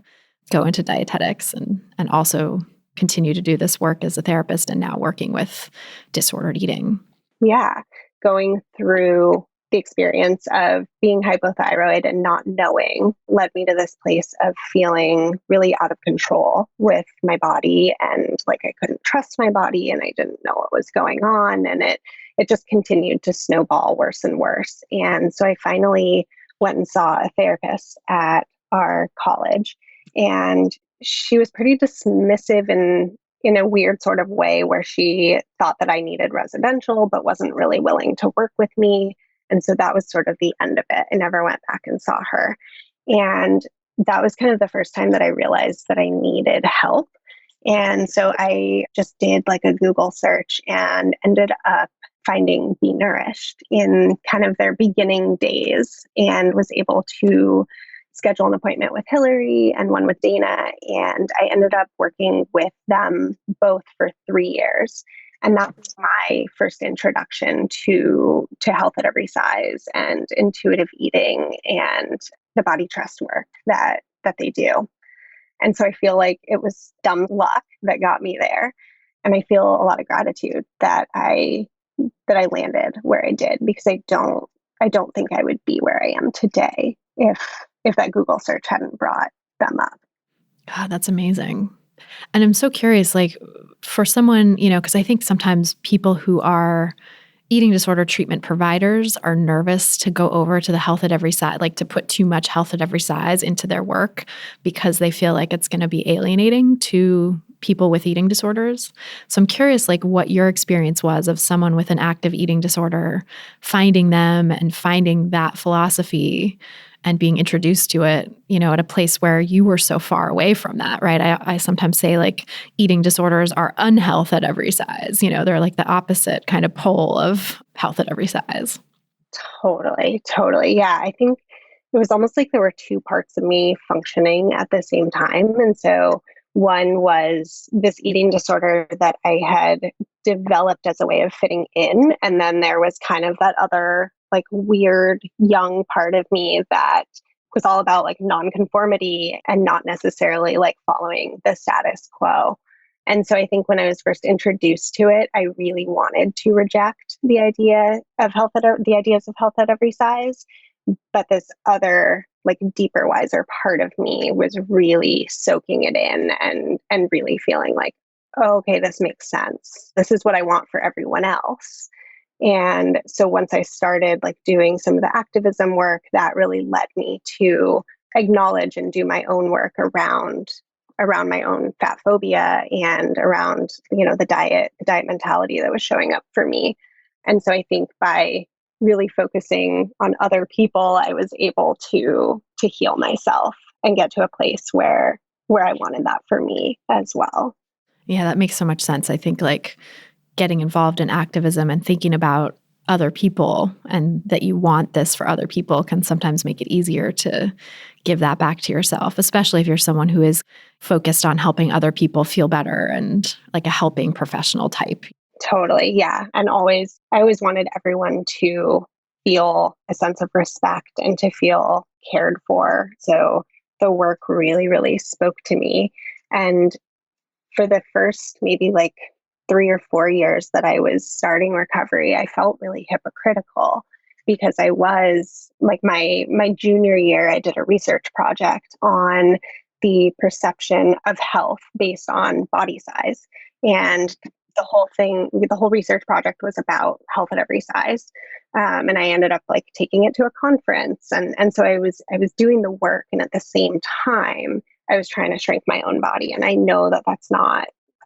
[SPEAKER 1] go into dietetics and also continue to do this work as a therapist and now working with disordered eating.
[SPEAKER 3] Yeah, going through the experience of being hypothyroid and not knowing led me to this place of feeling really out of control with my body, and like I couldn't trust my body, and I didn't know what was going on, and it just continued to snowball worse and worse. And so I finally went and saw a therapist at our college, and she was pretty dismissive in a weird sort of way, where she thought that I needed residential but wasn't really willing to work with me. And so that was sort of the end of it. I never went back and saw her. And that was kind of the first time that I realized that I needed help. And so I just did like a Google search and ended up finding Be Nourished in kind of their beginning days, and was able to schedule an appointment with Hillary and one with Dana. And I ended up working with them both for 3 years. And that was my first introduction to health at every size and intuitive eating and the body trust work that they do. And so I feel like it was dumb luck that got me there. And I feel a lot of gratitude that I landed where I did, because I don't think I would be where I am today if that Google search hadn't brought them up.
[SPEAKER 1] God, that's amazing. And I'm so curious, like for someone, because I think sometimes people who are eating disorder treatment providers are nervous to go over to the health at every size, like to put too much health at every size into their work because they feel like it's going to be alienating to people with eating disorders. So I'm curious, like, what your experience was of someone with an active eating disorder, finding them and finding that philosophy and being introduced to it, at a place where you were so far away from that, right? I sometimes say, like, eating disorders are unhealth at every size. They're like the opposite kind of pole of health at every size.
[SPEAKER 3] Totally, totally. Yeah, I think it was almost like there were two parts of me functioning at the same time. And so one was this eating disorder that I had developed as a way of fitting in. And then there was kind of that other, like, weird young part of me that was all about like nonconformity and not necessarily like following the status quo. And so I think when I was first introduced to it, I really wanted to reject the ideas of health at every size. But this other, like, deeper, wiser part of me was really soaking it in and really feeling like, oh, okay, this makes sense. This is what I want for everyone else. And so once I started like doing some of the activism work, that really led me to acknowledge and do my own work around my own fat phobia and around, the diet mentality that was showing up for me. And so I think by really focusing on other people, I was able to heal myself and get to a place where I wanted that for me as well.
[SPEAKER 1] Yeah, that makes so much sense. I think, like, getting involved in activism and thinking about other people and that you want this for other people can sometimes make it easier to give that back to yourself, especially if you're someone who is focused on helping other people feel better and like a helping professional type.
[SPEAKER 3] Totally. Yeah. And I always wanted everyone to feel a sense of respect and to feel cared for. So the work really, really spoke to me. And for the first maybe like 3 or 4 years that I was starting recovery, I felt really hypocritical because I was like my junior year, I did a research project on the perception of health based on body size. And the whole research project was about health at every size. And I ended up like taking it to a conference. And so I was doing the work. And at the same time, I was trying to shrink my own body. And I know that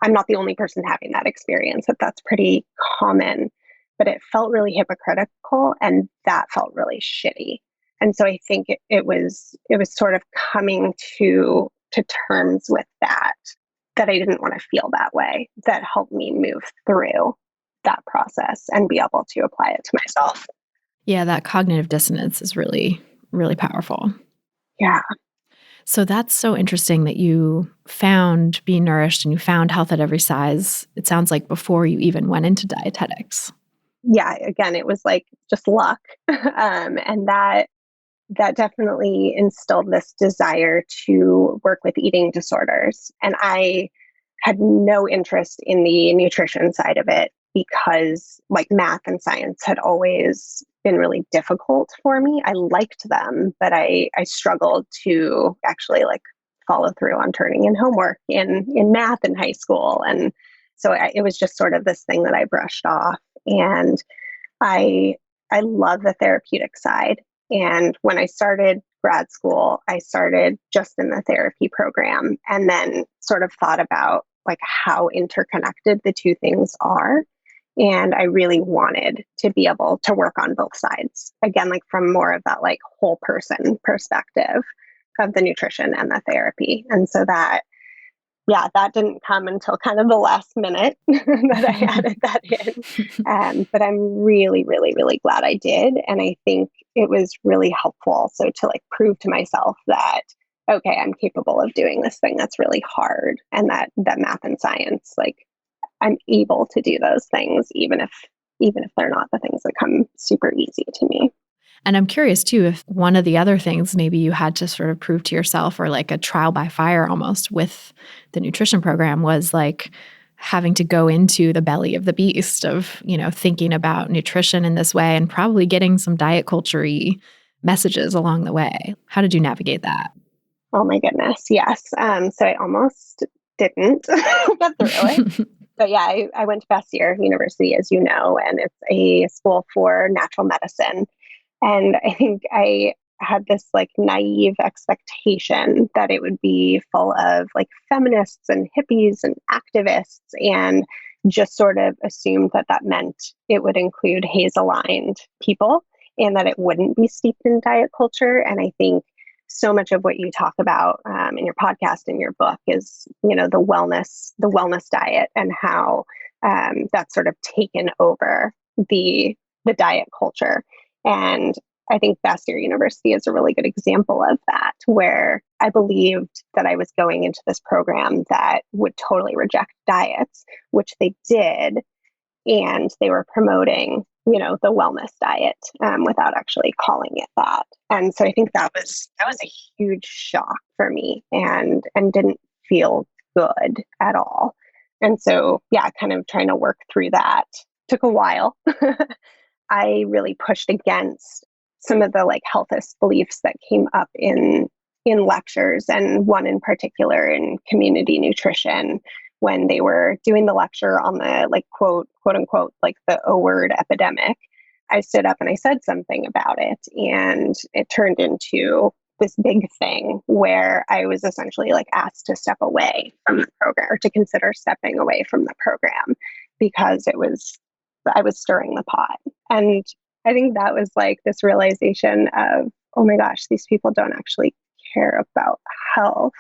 [SPEAKER 3] I'm not the only person having that experience, that's pretty common, but it felt really hypocritical and that felt really shitty. And so I think it was sort of coming to terms with that I didn't want to feel that way, that helped me move through that process and be able to apply it to myself.
[SPEAKER 1] Yeah, that cognitive dissonance is really, really powerful.
[SPEAKER 3] Yeah.
[SPEAKER 1] So that's so interesting that you found Be Nourished and you found health at every size. It sounds like before you even went into dietetics.
[SPEAKER 3] Yeah. Again, it was like just luck. And that definitely instilled this desire to work with eating disorders. And I had no interest in the nutrition side of it because like math and science had always been really difficult for me. I liked them, but I struggled to actually like follow through on turning in homework in math in high school. And so it was just sort of this thing that I brushed off. And I love the therapeutic side. And when I started grad school, I started just in the therapy program and then sort of thought about like how interconnected the two things are. And I really wanted to be able to work on both sides. Again, like from more of that like whole person perspective of the nutrition and the therapy. And so that didn't come until kind of the last minute that I added that in. But I'm really, really, really glad I did. And I think it was really helpful also to like prove to myself that, okay, I'm capable of doing this thing that's really hard. And that math and science, like I'm able to do those things, even if they're not the things that come super easy to me.
[SPEAKER 1] And I'm curious too, if one of the other things maybe you had to sort of prove to yourself or like a trial by fire almost with the nutrition program was like having to go into the belly of the beast of, thinking about nutrition in this way and probably getting some diet culture-y messages along the way. How did you navigate that?
[SPEAKER 3] Oh my goodness. Yes. So I almost didn't get through it. But yeah, I went to Bastyr University, as you know, and it's a school for natural medicine. And I think I had this like naive expectation that it would be full of like feminists and hippies and activists, and just sort of assumed that that meant it would include Hazel-aligned people and that it wouldn't be steeped in diet culture. And I think so much of what you talk about in your podcast and your book is, the wellness diet, and how that's sort of taken over the diet culture. And I think Bastyr University is a really good example of that, where I believed that I was going into this program that would totally reject diets, which they did. And they were promoting, the wellness diet without actually calling it that. And so I think that was a huge shock for me, and didn't feel good at all. And so, yeah, kind of trying to work through that took a while. I really pushed against some of the like healthist beliefs that came up in lectures, and one in particular in community nutrition, when they were doing the lecture on the like quote unquote like the O word epidemic. I stood up and I said something about it, and it turned into this big thing where I was essentially like asked to step away from the program, or to consider stepping away from the program, because I was stirring the pot. And I think that was like this realization of, oh my gosh, these people don't actually care about health.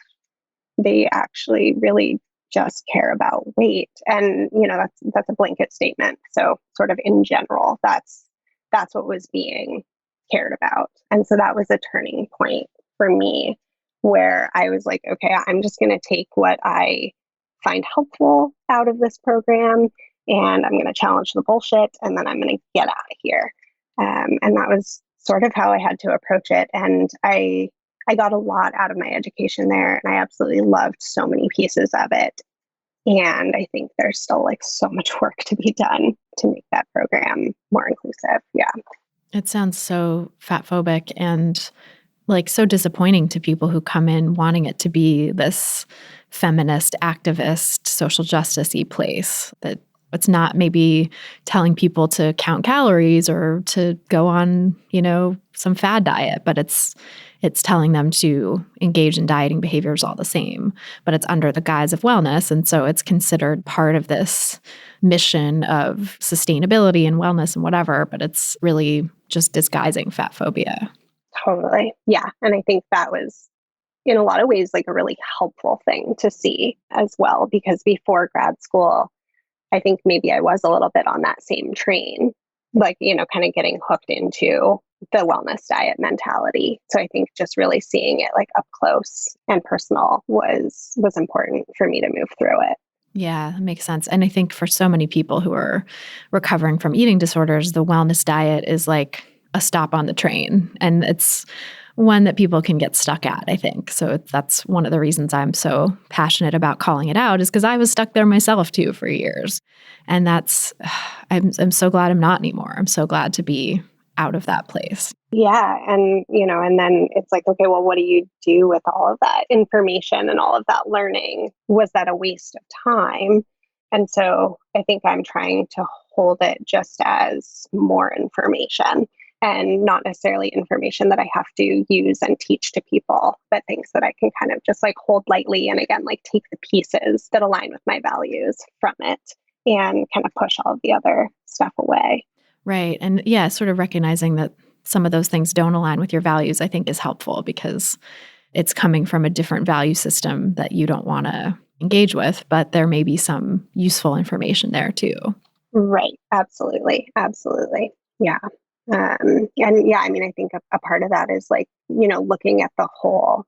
[SPEAKER 3] They actually really just care about weight. And, that's a blanket statement. So sort of in general, that's what was being cared about. And so that was a turning point for me, where I was like, okay, I'm just going to take what I find helpful out of this program, and I'm going to challenge the bullshit, and then I'm going to get out of here. And that was sort of how I had to approach it. And I got a lot out of my education there, and I absolutely loved so many pieces of it. And I think there's still like so much work to be done to make that program more inclusive. Yeah.
[SPEAKER 1] It sounds so fat phobic and like so disappointing to people who come in wanting it to be this feminist, activist, social justice-y place, that it's not maybe telling people to count calories or to go on, some fad diet, but it's telling them to engage in dieting behaviors all the same, but it's under the guise of wellness. And so it's considered part of this mission of sustainability and wellness and whatever, but it's really just disguising fat phobia.
[SPEAKER 3] Totally. Yeah. And I think that was in a lot of ways like a really helpful thing to see as well, because before grad school, I think maybe I was a little bit on that same train, like, kind of getting hooked into the wellness diet mentality. So I think just really seeing it like up close and personal was important for me to move through it.
[SPEAKER 1] Yeah, that makes sense. And I think for so many people who are recovering from eating disorders, the wellness diet is like a stop on the train. And it's one that people can get stuck at, I think. So that's one of the reasons I'm so passionate about calling it out, is because I was stuck there myself too for years. And I'm so glad I'm not anymore. I'm so glad to be out of that place.
[SPEAKER 3] Yeah. And, and then it's like, okay, well, what do you do with all of that information and all of that learning? Was that a waste of time? And so I think I'm trying to hold it just as more information, and not necessarily information that I have to use and teach to people, but things that I can kind of just like hold lightly. And again, like take the pieces that align with my values from it and kind of push all of the other stuff away.
[SPEAKER 1] Right. And yeah, sort of recognizing that some of those things don't align with your values, I think is helpful, because it's coming from a different value system that you don't want to engage with, but there may be some useful information there too.
[SPEAKER 3] Right. Absolutely. Absolutely. Yeah. And yeah, I mean, I think a part of that is like, looking at the whole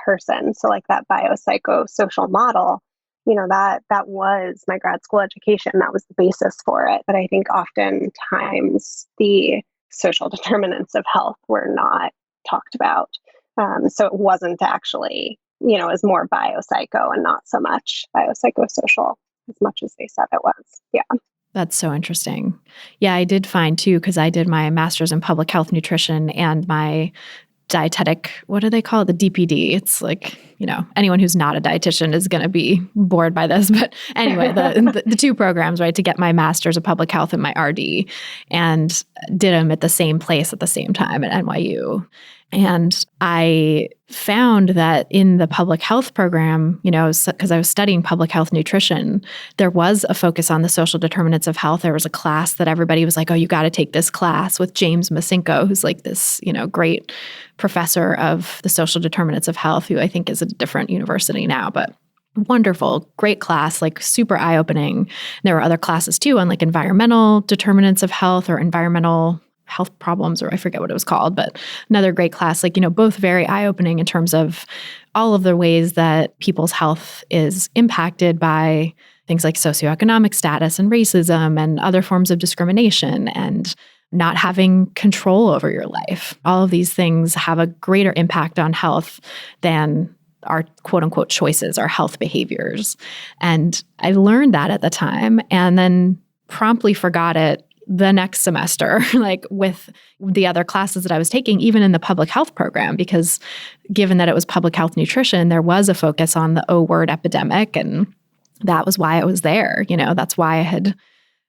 [SPEAKER 3] person. So like that biopsychosocial model, that was my grad school education. That was the basis for it. But I think oftentimes the social determinants of health were not talked about. So it wasn't actually, it was more biopsycho and not so much biopsychosocial as much as they said it was. Yeah.
[SPEAKER 1] That's so interesting. Yeah, I did find too, because I did my master's in public health nutrition, and my dietetic, what do they call it? The DPD. It's like, anyone who's not a dietitian is going to be bored by this. But anyway, the two programs, right, to get my master's of public health and my RD, and did them at the same place at the same time at NYU. And I found that in the public health program, because I was studying public health nutrition, there was a focus on the social determinants of health. There was a class that everybody was like, oh, you got to take this class with James Masinko, who's like this, great professor of the social determinants of health, who I think is at a different university now, but wonderful, great class, like super eye-opening. There were other classes too on like environmental determinants of health or environmental health problems, or I forget what it was called, but another great class, like, both very eye-opening in terms of all of the ways that people's health is impacted by things like socioeconomic status and racism and other forms of discrimination and not having control over your life. All of these things have a greater impact on health than our quote unquote choices, our health behaviors. And I learned that at the time and then promptly forgot it the next semester, like with the other classes that I was taking, even in the public health program, because given that it was public health nutrition, there was a focus on the O-word epidemic. And that was why it was there. That's why I had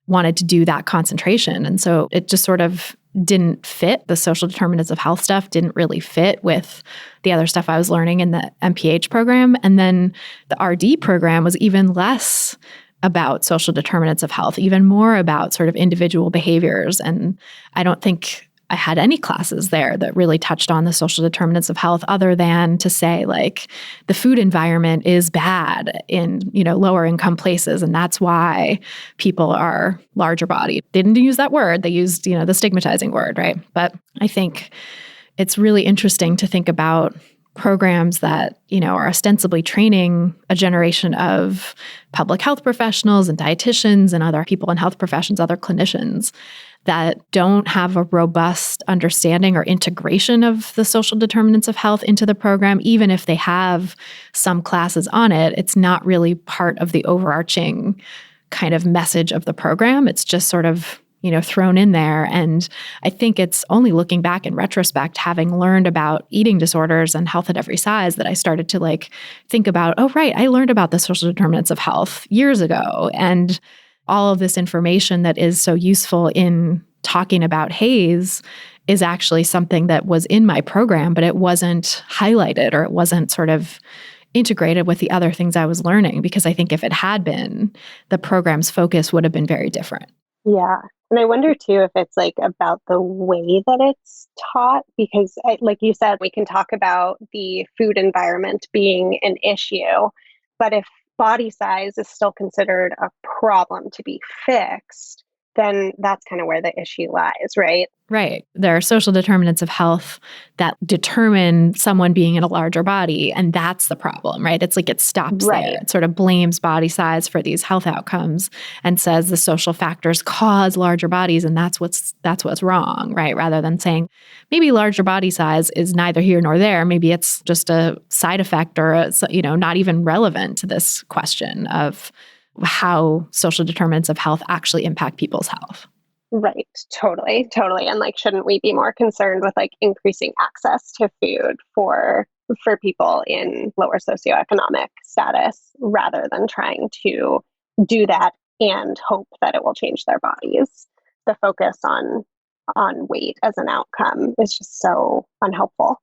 [SPEAKER 1] wanted to do that concentration. And so it just sort of didn't fit. The social determinants of health stuff didn't really fit with the other stuff I was learning in the MPH program. And then the RD program was even less about social determinants of health, even more about sort of individual behaviors. And I don't think I had any classes there that really touched on the social determinants of health other than to say like the food environment is bad in, lower income places. And that's why people are larger bodied. Didn't use that word. They used, the stigmatizing word, right? But I think it's really interesting to think about programs that, are ostensibly training a generation of public health professionals and dietitians and other people in health professions, other clinicians that don't have a robust understanding or integration of the social determinants of health into the program. Even if they have some classes on it, it's not really part of the overarching kind of message of the program. It's just sort of thrown in there. And I think it's only looking back in retrospect, having learned about eating disorders and health at every size, that I started to think about, oh, right, I learned about the social determinants of health years ago. And all of this information that is so useful in talking about HAES is actually something that was in my program, but it wasn't highlighted or it wasn't sort of integrated with the other things I was learning. Because I think if it had been, the program's focus would have been very different.
[SPEAKER 3] Yeah. And I wonder too if it's about the way that it's taught, because like you said, we can talk about the food environment being an issue, but if body size is still considered a problem to be fixed, then that's kind of where the issue lies, right?
[SPEAKER 1] Right. There are social determinants of health that determine someone being in a larger body, and that's the problem, right? It's like it stops there. It sort of blames body size for these health outcomes and says the social factors cause larger bodies, and that's what's wrong, right? Rather than saying maybe larger body size is neither here nor there. Maybe it's just a side effect or not even relevant to this question of how social determinants of health actually impact people's health.
[SPEAKER 3] Right. Totally. And shouldn't we be more concerned with increasing access to food for people in lower socioeconomic status rather than trying to do that and hope that it will change their bodies? The focus on weight as an outcome is just so unhelpful.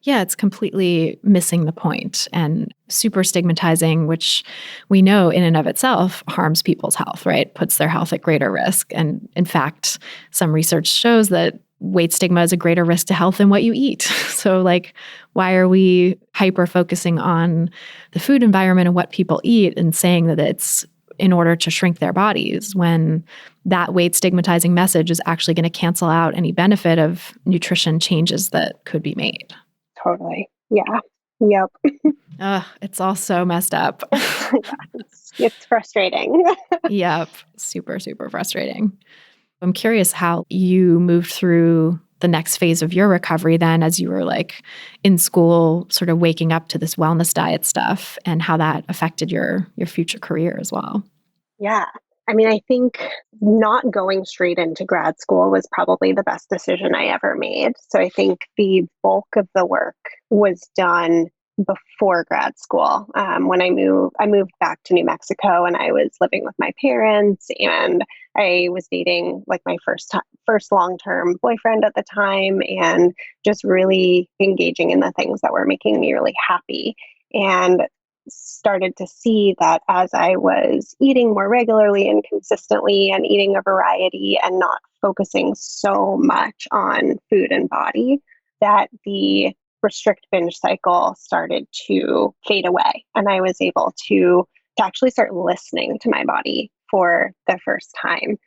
[SPEAKER 1] Yeah, it's completely missing the point and super stigmatizing, which we know in and of itself harms people's health, right? Puts their health at greater risk. And in fact, some research shows that weight stigma is a greater risk to health than what you eat. So why are we hyper-focusing on the food environment and what people eat and saying that it's in order to shrink their bodies when that weight stigmatizing message is actually going to cancel out any benefit of nutrition changes that could be made?
[SPEAKER 3] Totally. Yeah. Yep.
[SPEAKER 1] It's all so messed up.
[SPEAKER 3] It's frustrating.
[SPEAKER 1] Yep. Super, super frustrating. I'm curious how you moved through the next phase of your recovery then as you were in school, sort of waking up to this wellness diet stuff and how that affected your future career as well.
[SPEAKER 3] Yeah. I mean, I think not going straight into grad school was probably the best decision I ever made. So I think the bulk of the work was done before grad school. When I moved back to New Mexico, and I was living with my parents, and I was dating like my first long-term boyfriend at the time, and just really engaging in the things that were making me really happy. And started to see that as I was eating more regularly and consistently and eating a variety and not focusing so much on food and body, that the restrict binge cycle started to fade away. And I was able to actually start listening to my body for the first time.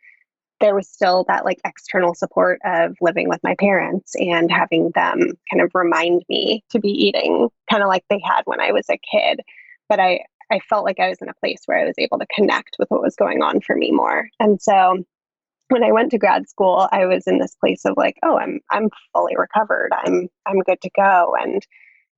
[SPEAKER 3] There was still that like external support of living with my parents and having them kind of remind me to be eating kind of like they had when I was a kid. But I felt like I was in a place where I was able to connect with what was going on for me more. And so when I went to grad school, I was in this place of like, oh, I'm fully recovered. I'm good to go. And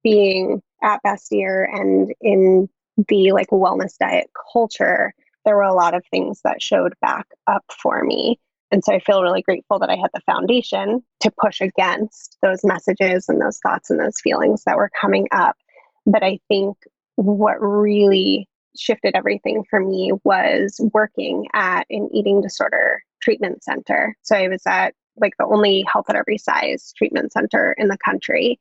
[SPEAKER 3] being at Bastyr and in the like wellness diet culture, there were a lot of things that showed back up for me. And so I feel really grateful that I had the foundation to push against those messages and those thoughts and those feelings that were coming up. But I think what really shifted everything for me was working at an eating disorder treatment center. So I was at like the only health at every size treatment center in the country,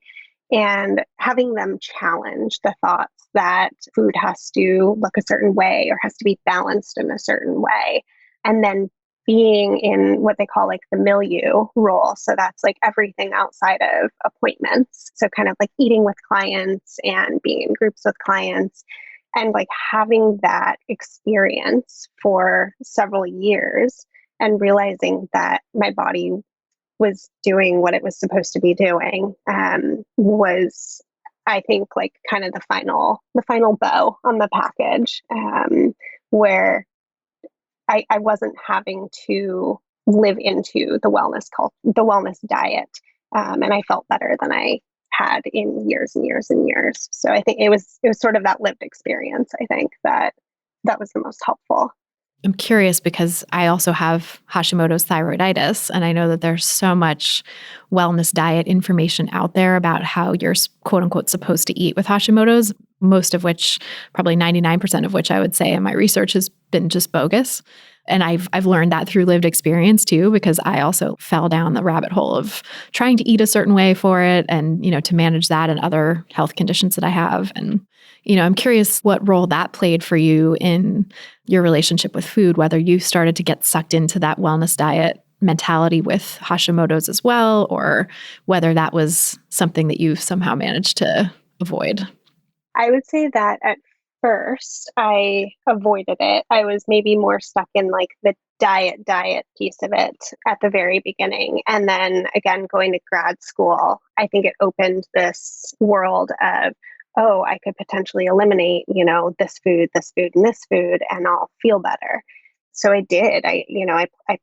[SPEAKER 3] and having them challenge the thoughts that food has to look a certain way or has to be balanced in a certain way. And then being in what they call like the milieu role. So that's like everything outside of appointments. So kind of like eating with clients and being in groups with clients, and like having that experience for several years and realizing that my body was doing what it was supposed to be doing, was, I think, like kind of the final bow on the package, where I wasn't having to live into the wellness diet, and I felt better than I had in years and years and years. So I think it was sort of that lived experience. I think that was the most helpful.
[SPEAKER 1] I'm curious because I also have Hashimoto's thyroiditis, and I know that there's so much wellness diet information out there about how you're quote unquote supposed to eat with Hashimoto's, most of which, probably 99% of which I would say in my research has been just bogus. And I've learned that through lived experience too, because I also fell down the rabbit hole of trying to eat a certain way for it and, to manage that and other health conditions that I have. And, I'm curious what role that played for you in your relationship with food, whether you started to get sucked into that wellness diet mentality with Hashimoto's as well, or whether that was something that you somehow managed to avoid.
[SPEAKER 3] I would say that at first I avoided it. I was maybe more stuck in like the diet piece of it at the very beginning. And then again, going to grad school, I think it opened this world of, oh, I could potentially eliminate, this food, and this food, and I'll feel better. So I did. I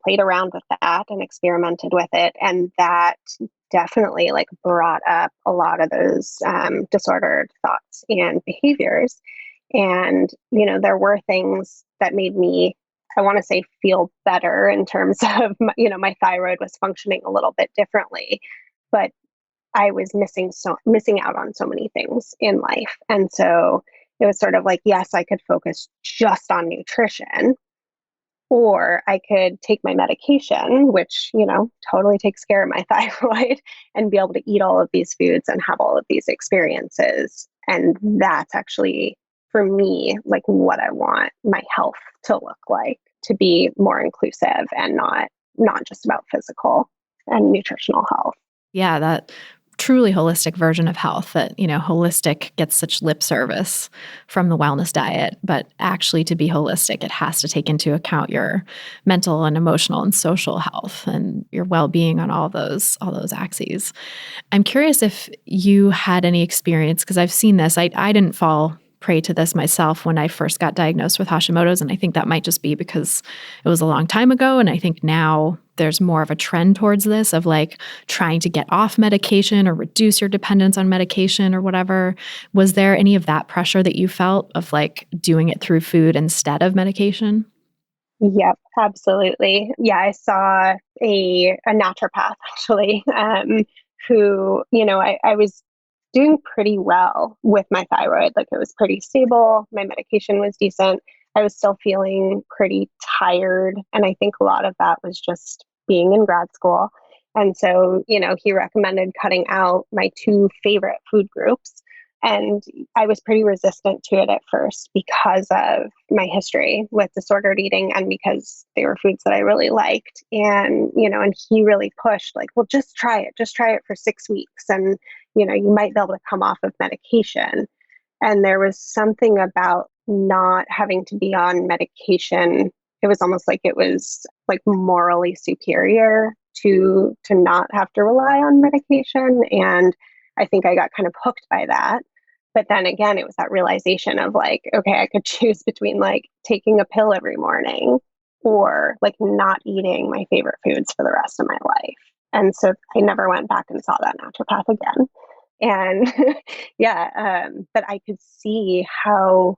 [SPEAKER 3] played around with that and experimented with it. And that definitely like brought up a lot of those disordered thoughts and behaviors. And, there were things that made me, I want to say, feel better in terms of, my thyroid was functioning a little bit differently, but I was missing out on so many things in life. And so it was sort of like, yes, I could focus just on nutrition, or I could take my medication, which, totally takes care of my thyroid, and be able to eat all of these foods and have all of these experiences. And that's actually, for me, like what I want my health to look like, to be more inclusive and not just about physical and nutritional health.
[SPEAKER 1] Yeah, that truly holistic version of health that, holistic gets such lip service from the wellness diet, but actually to be holistic, it has to take into account your mental and emotional and social health and your well-being on all those axes. I'm curious if you had any experience, because I've seen this. I didn't fall prey to this myself when I first got diagnosed with Hashimoto's, and I think that might just be because it was a long time ago, and I think now there's more of a trend towards this of like trying to get off medication or reduce your dependence on medication or whatever. Was there any of that pressure that you felt of like doing it through food instead of medication?
[SPEAKER 3] Yep, absolutely. Yeah, I saw a naturopath actually, who, I was doing pretty well with my thyroid. Like it was pretty stable. My medication was decent. I was still feeling pretty tired. And I think a lot of that was just being in grad school. And so, he recommended cutting out my two favorite food groups. And I was pretty resistant to it at first because of my history with disordered eating and because they were foods that I really liked. And, and he really pushed like, well, just try it for 6 weeks. And, you might be able to come off of medication. And there was something about not having to be on medication. It was almost like it was like morally superior to not have to rely on medication. And I think I got kind of hooked by that. But then again, it was that realization of like, okay, I could choose between like taking a pill every morning or like not eating my favorite foods for the rest of my life. And so I never went back and saw that naturopath again. And but I could see how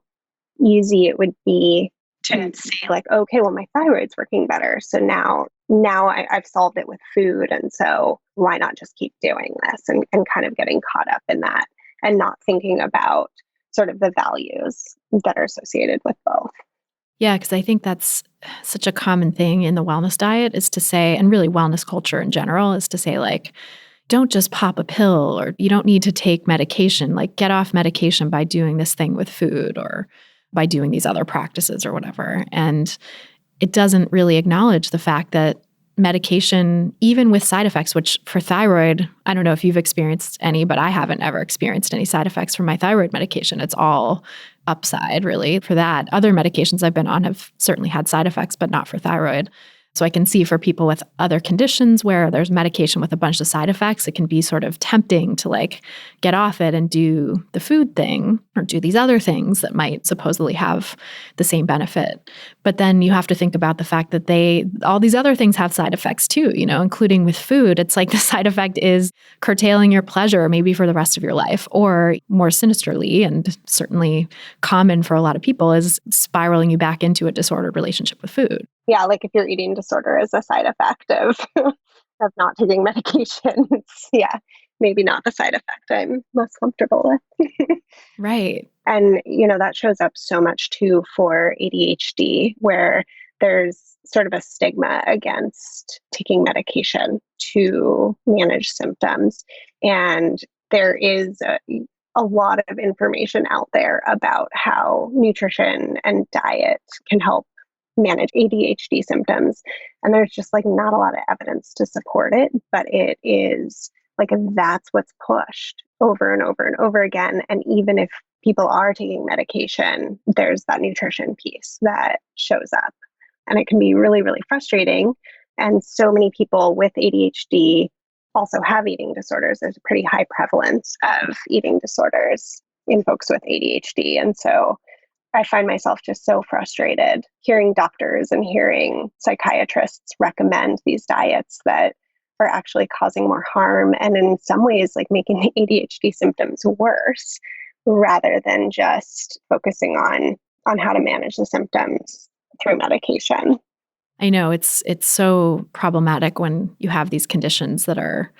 [SPEAKER 3] easy it would be to say like, okay, well, my thyroid's working better. So now I've solved it with food. And so why not just keep doing this and kind of getting caught up in that and not thinking about sort of the values that are associated with both.
[SPEAKER 1] Yeah, because I think that's such a common thing in the wellness diet is to say, and really wellness culture in general is to say like, don't just pop a pill or you don't need to take medication, like get off medication by doing this thing with food or by doing these other practices or whatever. And it doesn't really acknowledge the fact that medication, even with side effects, which for thyroid, I don't know if you've experienced any, but I haven't ever experienced any side effects from my thyroid medication. It's all upside really for that. Other medications I've been on have certainly had side effects, but not for thyroid. So I can see for people with other conditions where there's medication with a bunch of side effects, it can be sort of tempting to like get off it and do the food thing or do these other things that might supposedly have the same benefit. But then you have to think about the fact that all these other things have side effects too, including with food. It's like the side effect is curtailing your pleasure maybe for the rest of your life, or more sinisterly and certainly common for a lot of people is spiraling you back into a disordered relationship with food.
[SPEAKER 3] Yeah, like if your eating disorder is a side effect of of not taking medication, it's maybe not the side effect I'm most comfortable with.
[SPEAKER 1] Right.
[SPEAKER 3] And that shows up so much too for ADHD, where there's sort of a stigma against taking medication to manage symptoms. And there is a lot of information out there about how nutrition and diet can help manage ADHD symptoms. And there's just like not a lot of evidence to support it, but it is like that's what's pushed over and over and over again. And even if people are taking medication, there's that nutrition piece that shows up. And it can be really, really frustrating. And so many people with ADHD also have eating disorders. There's a pretty high prevalence of eating disorders in folks with ADHD. And so I find myself just so frustrated hearing doctors and hearing psychiatrists recommend these diets that are actually causing more harm and in some ways like making the ADHD symptoms worse rather than just focusing on how to manage the symptoms through medication.
[SPEAKER 1] I know it's so problematic when you have these conditions that are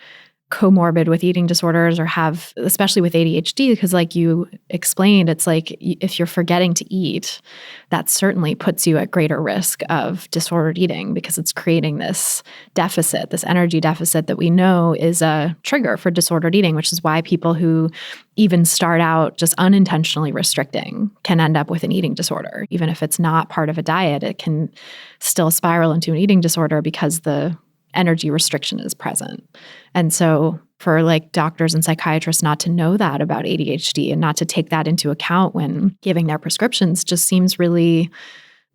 [SPEAKER 1] comorbid with eating disorders or have, especially with ADHD, because like you explained, it's like if you're forgetting to eat, that certainly puts you at greater risk of disordered eating because it's creating this deficit, this energy deficit that we know is a trigger for disordered eating, which is why people who even start out just unintentionally restricting can end up with an eating disorder. Even if it's not part of a diet, it can still spiral into an eating disorder because the energy restriction is present. And so for like doctors and psychiatrists not to know that about ADHD and not to take that into account when giving their prescriptions just seems really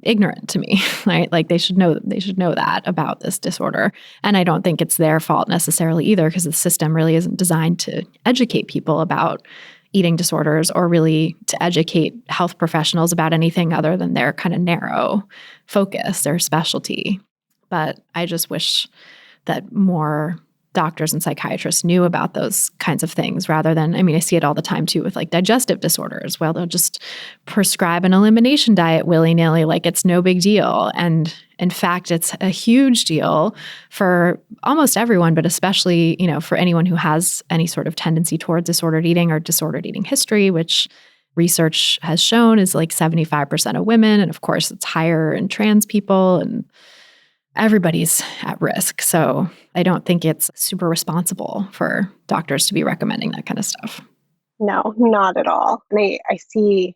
[SPEAKER 1] ignorant to me, right? Like they should know that about this disorder. And I don't think it's their fault necessarily either because the system really isn't designed to educate people about eating disorders or really to educate health professionals about anything other than their kind of narrow focus, their specialty. But I just wish that more doctors and psychiatrists knew about those kinds of things rather than, I mean, I see it all the time too with like digestive disorders. Well, they'll just prescribe an elimination diet willy-nilly, like it's no big deal. And in fact, it's a huge deal for almost everyone, but especially, for anyone who has any sort of tendency towards disordered eating or disordered eating history, which research has shown is like 75% of women. And of course, it's higher in trans people, and everybody's at risk. So I don't think it's super responsible for doctors to be recommending that kind of stuff.
[SPEAKER 3] No, not at all. And I see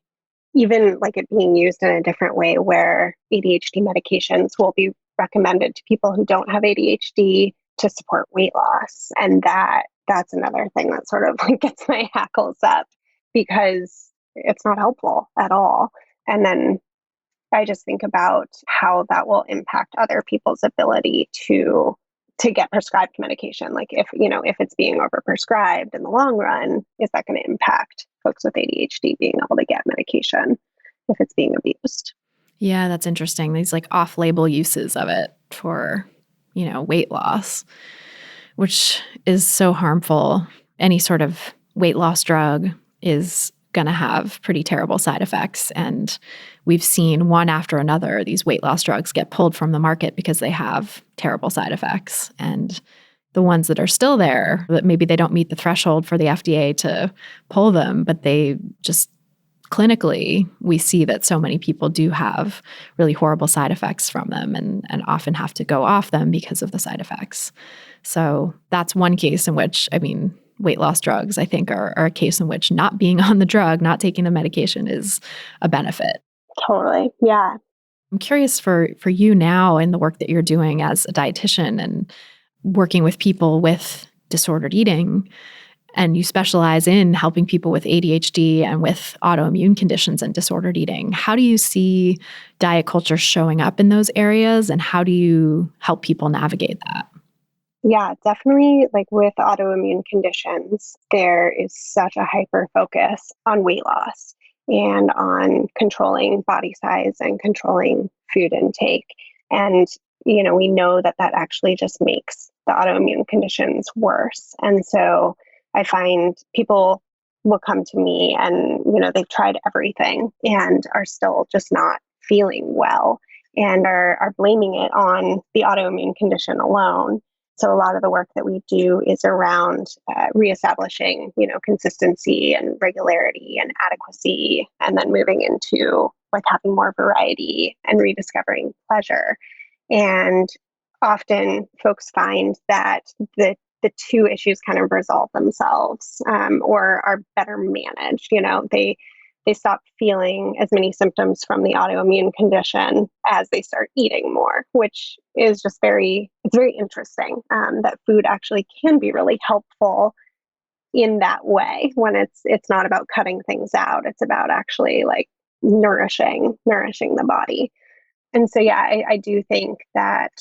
[SPEAKER 3] even like it being used in a different way where ADHD medications will be recommended to people who don't have ADHD to support weight loss. And that's another thing that sort of like gets my hackles up because it's not helpful at all. And then I just think about how that will impact other people's ability to get prescribed medication. Like if it's being overprescribed in the long run, is that going to impact folks with ADHD being able to get medication if it's being abused?
[SPEAKER 1] Yeah, that's interesting. These like off-label uses of it for, weight loss, which is so harmful. Any sort of weight loss drug is going to have pretty terrible side effects. And we've seen one after another, these weight loss drugs get pulled from the market because they have terrible side effects. And the ones that are still there, that maybe they don't meet the threshold for the FDA to pull them, but they just clinically, we see that so many people do have really horrible side effects from them and often have to go off them because of the side effects. So that's one case in which, weight loss drugs, I think, are a case in which not being on the drug, not taking the medication is a benefit.
[SPEAKER 3] Totally. Yeah.
[SPEAKER 1] I'm curious for you now in the work that you're doing as a dietitian and working with people with disordered eating, and you specialize in helping people with ADHD and with autoimmune conditions and disordered eating. How do you see diet culture showing up in those areas, and how do you help people navigate that?
[SPEAKER 3] Yeah, definitely. Like with autoimmune conditions, there is such a hyper focus on weight loss and on controlling body size and controlling food intake. And, we know that actually just makes the autoimmune conditions worse. And so I find people will come to me and, they've tried everything and are still just not feeling well and are blaming it on the autoimmune condition alone. So a lot of the work that we do is around reestablishing, consistency and regularity and adequacy, and then moving into like having more variety and rediscovering pleasure. And often folks find that the two issues kind of resolve themselves or are better managed. They stop feeling as many symptoms from the autoimmune condition as they start eating more, which is just it's very interesting that food actually can be really helpful in that way when it's not about cutting things out. It's about actually like nourishing the body. And so, yeah, I do think that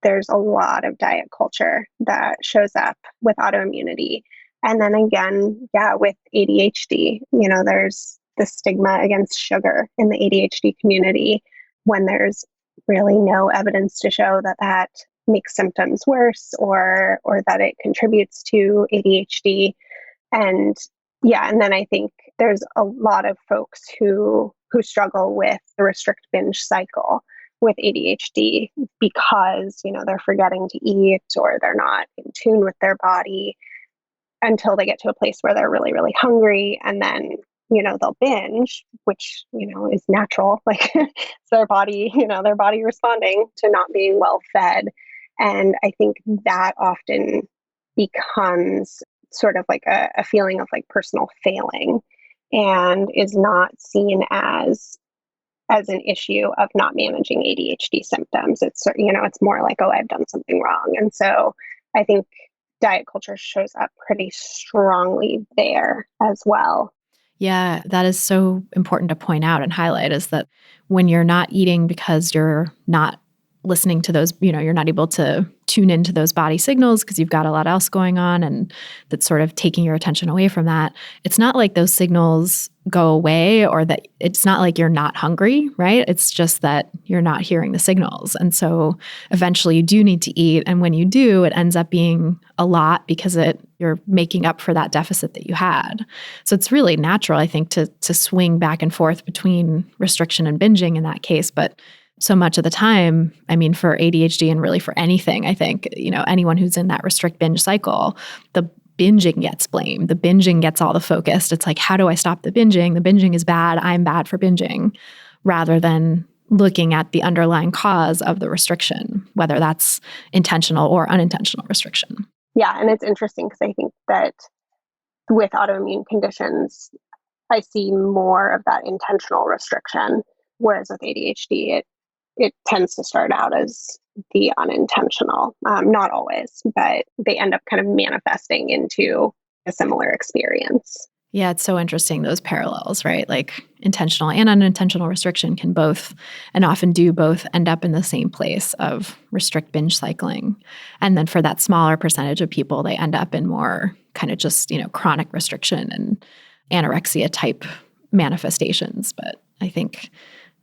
[SPEAKER 3] there's a lot of diet culture that shows up with autoimmunity. And then again, with ADHD, there's the stigma against sugar in the ADHD community when there's really no evidence to show that makes symptoms worse or that it contributes to ADHD. And then I think there's a lot of folks who struggle with the restrict binge cycle with ADHD because, they're forgetting to eat or they're not in tune with their body until they get to a place where they're really, really hungry. And then they'll binge, which, is natural. Like it's their body responding to not being well fed. And I think that often becomes sort of like a feeling of like personal failing and is not seen as an issue of not managing ADHD symptoms. It's, it's more like, oh, I've done something wrong. And so I think diet culture shows up pretty strongly there as well.
[SPEAKER 1] Yeah, that is so important to point out and highlight, is that when you're not eating because you're not listening to those, you're not able to tune into those body signals because you've got a lot else going on and that's sort of taking your attention away from that. It's not like those signals go away or that it's not like you're not hungry, right? It's just that you're not hearing the signals. And so eventually you do need to eat. And when you do, it ends up being a lot because you're making up for that deficit that you had. So it's really natural, I think, to swing back and forth between restriction and binging in that case. But so much of the time, I mean, for ADHD and really for anything, I think, anyone who's in that restrict binge cycle, the binging gets blamed. The binging gets all the focus. It's like, how do I stop the binging? The binging is bad. I'm bad for binging, rather than looking at the underlying cause of the restriction, whether that's intentional or unintentional restriction.
[SPEAKER 3] Yeah. And it's interesting because I think that with autoimmune conditions, I see more of that intentional restriction, whereas with ADHD, it tends to start out as the unintentional. Not always, but they end up kind of manifesting into a similar experience.
[SPEAKER 1] Yeah, it's so interesting, those parallels, right? Like intentional and unintentional restriction can both, and often do both, end up in the same place of restrict binge cycling. And then for that smaller percentage of people, they end up in more kind of just, chronic restriction and anorexia type manifestations. But I think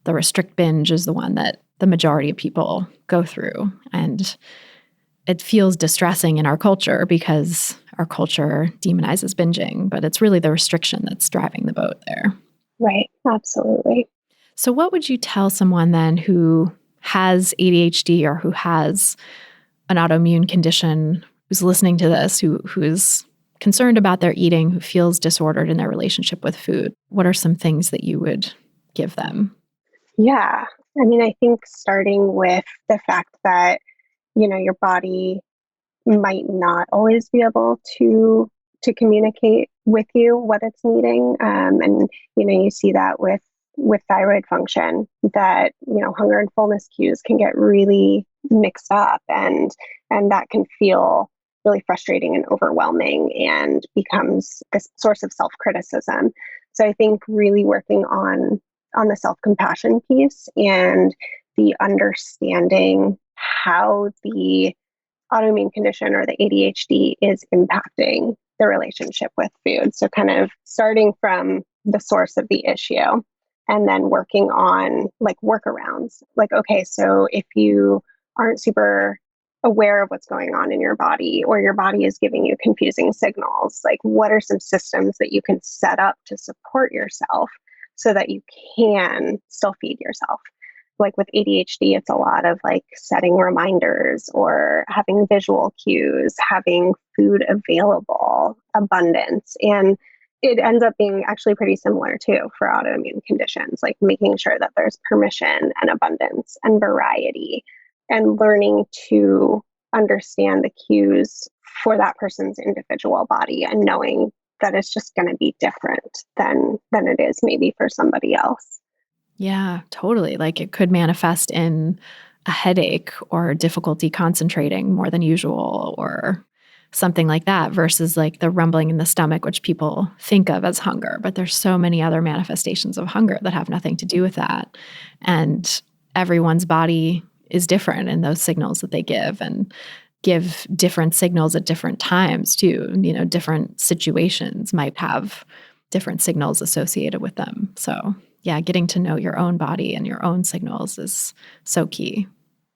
[SPEAKER 1] the restrict binge is the one that the majority of people go through. And it feels distressing in our culture because our culture demonizes binging, but it's really the restriction that's driving the boat there.
[SPEAKER 3] Right. Absolutely.
[SPEAKER 1] So what would you tell someone then who has ADHD or who has an autoimmune condition, who's listening to this, who is concerned about their eating, who feels disordered in their relationship with food? What are some things that you would give them?
[SPEAKER 3] Yeah. I mean, I think starting with the fact that, your body might not always be able to communicate with you what it's needing. And, you see that with thyroid function, that, hunger and fullness cues can get really mixed up, and that can feel really frustrating and overwhelming and becomes a source of self-criticism. So I think really working on the self-compassion piece and the understanding how the autoimmune condition or the ADHD is impacting the relationship with food. So kind of starting from the source of the issue and then working on like workarounds. Like, okay, so if you aren't super aware of what's going on in your body, or your body is giving you confusing signals, like what are some systems that you can set up to support yourself so that you can still feed yourself? Like with ADHD, it's a lot of like setting reminders or having visual cues, having food available, abundance. And it ends up being actually pretty similar too for autoimmune conditions, like making sure that there's permission and abundance and variety, and learning to understand the cues for that person's individual body and knowing that it's just going to be different than it is maybe for somebody else.
[SPEAKER 1] Yeah, totally. Like it could manifest in a headache or difficulty concentrating more than usual or something like that, versus like the rumbling in the stomach, which people think of as hunger. But there's so many other manifestations of hunger that have nothing to do with that. And everyone's body is different in those signals that they give, and give different signals at different times too. Different situations might have different signals associated with them. So yeah, getting to know your own body and your own signals is so key.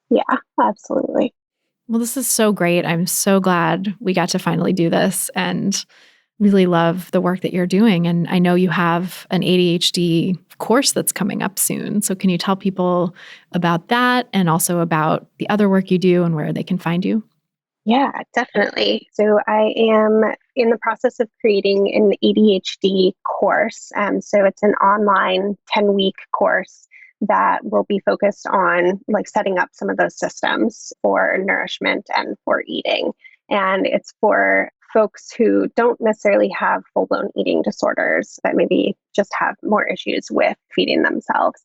[SPEAKER 3] Yeah, absolutely.
[SPEAKER 1] Well, this is so great. I'm so glad we got to finally do this, and really love the work that you're doing. And I know you have an ADHD course that's coming up soon. So can you tell people about that, and also about the other work you do and where they can find you?
[SPEAKER 3] Yeah, definitely. So I am in the process of creating an ADHD course. So it's an online 10-week course that will be focused on like setting up some of those systems for nourishment and for eating. And it's for folks who don't necessarily have full-blown eating disorders, but maybe just have more issues with feeding themselves.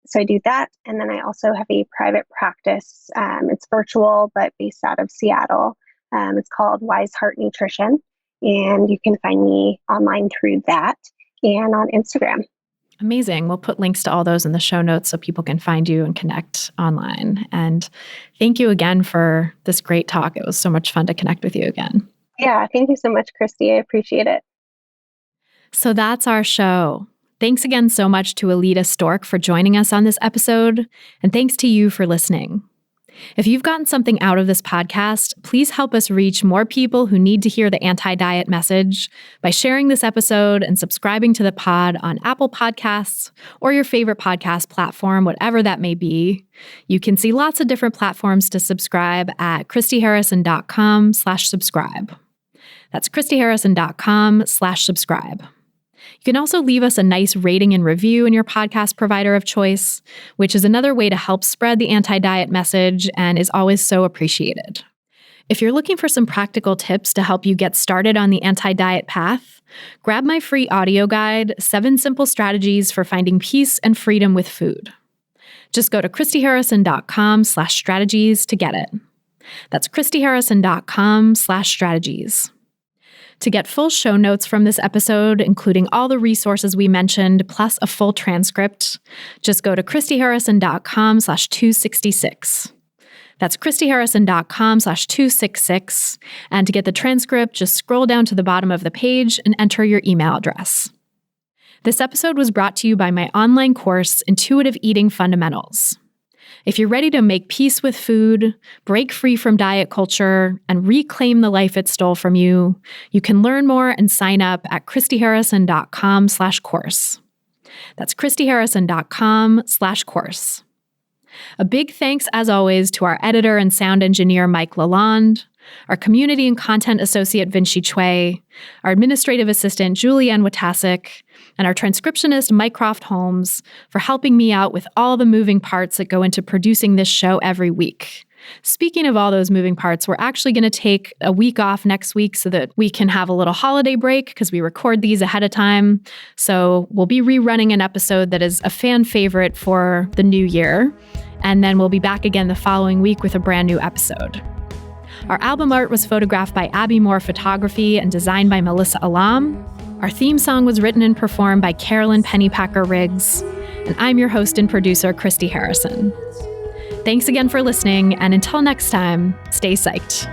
[SPEAKER 3] So I do that. And then I also have a private practice. It's virtual, but based out of Seattle. It's called Wise Heart Nutrition. And you can find me online through that and on Instagram.
[SPEAKER 1] Amazing. We'll put links to all those in the show notes so people can find you and connect online. And thank you again for this great talk. It was so much fun to connect with you again.
[SPEAKER 3] Yeah, thank you so much, Christy. I appreciate it.
[SPEAKER 1] So that's our show. Thanks again so much to Aleta Storch for joining us on this episode, and thanks to you for listening. If you've gotten something out of this podcast, please help us reach more people who need to hear the anti-diet message by sharing this episode and subscribing to the pod on Apple Podcasts or your favorite podcast platform, whatever that may be. You can see lots of different platforms to subscribe at christyharrison.com/subscribe. That's christyharrison.com/subscribe. You can also leave us a nice rating and review in your podcast provider of choice, which is another way to help spread the anti-diet message and is always so appreciated. If you're looking for some practical tips to help you get started on the anti-diet path, grab my free audio guide, 7 Simple Strategies for Finding Peace and Freedom with Food. Just go to christyharrison.com/strategies to get it. That's christyharrison.com/strategies. To get full show notes from this episode, including all the resources we mentioned, plus a full transcript, just go to christyharrison.com/266. That's christyharrison.com/266. And to get the transcript, just scroll down to the bottom of the page and enter your email address. This episode was brought to you by my online course, Intuitive Eating Fundamentals. If you're ready to make peace with food, break free from diet culture, and reclaim the life it stole from you, you can learn more and sign up at christyharrison.com/course. That's christyharrison.com/course. A big thanks, as always, to our editor and sound engineer, Mike Lalonde, our community and content associate, Vinci Chue, our administrative assistant, Julianne Watasik, and our transcriptionist, Mycroft Holmes, for helping me out with all the moving parts that go into producing this show every week. Speaking of all those moving parts, we're actually going to take a week off next week so that we can have a little holiday break because we record these ahead of time. So we'll be rerunning an episode that is a fan favorite for the new year. And then we'll be back again the following week with a brand new episode. Our album art was photographed by Abby Moore Photography and designed by Melissa Alam. Our theme song was written and performed by Carolyn Pennypacker Riggs. And I'm your host and producer, Christy Harrison. Thanks again for listening, and until next time, stay psyched.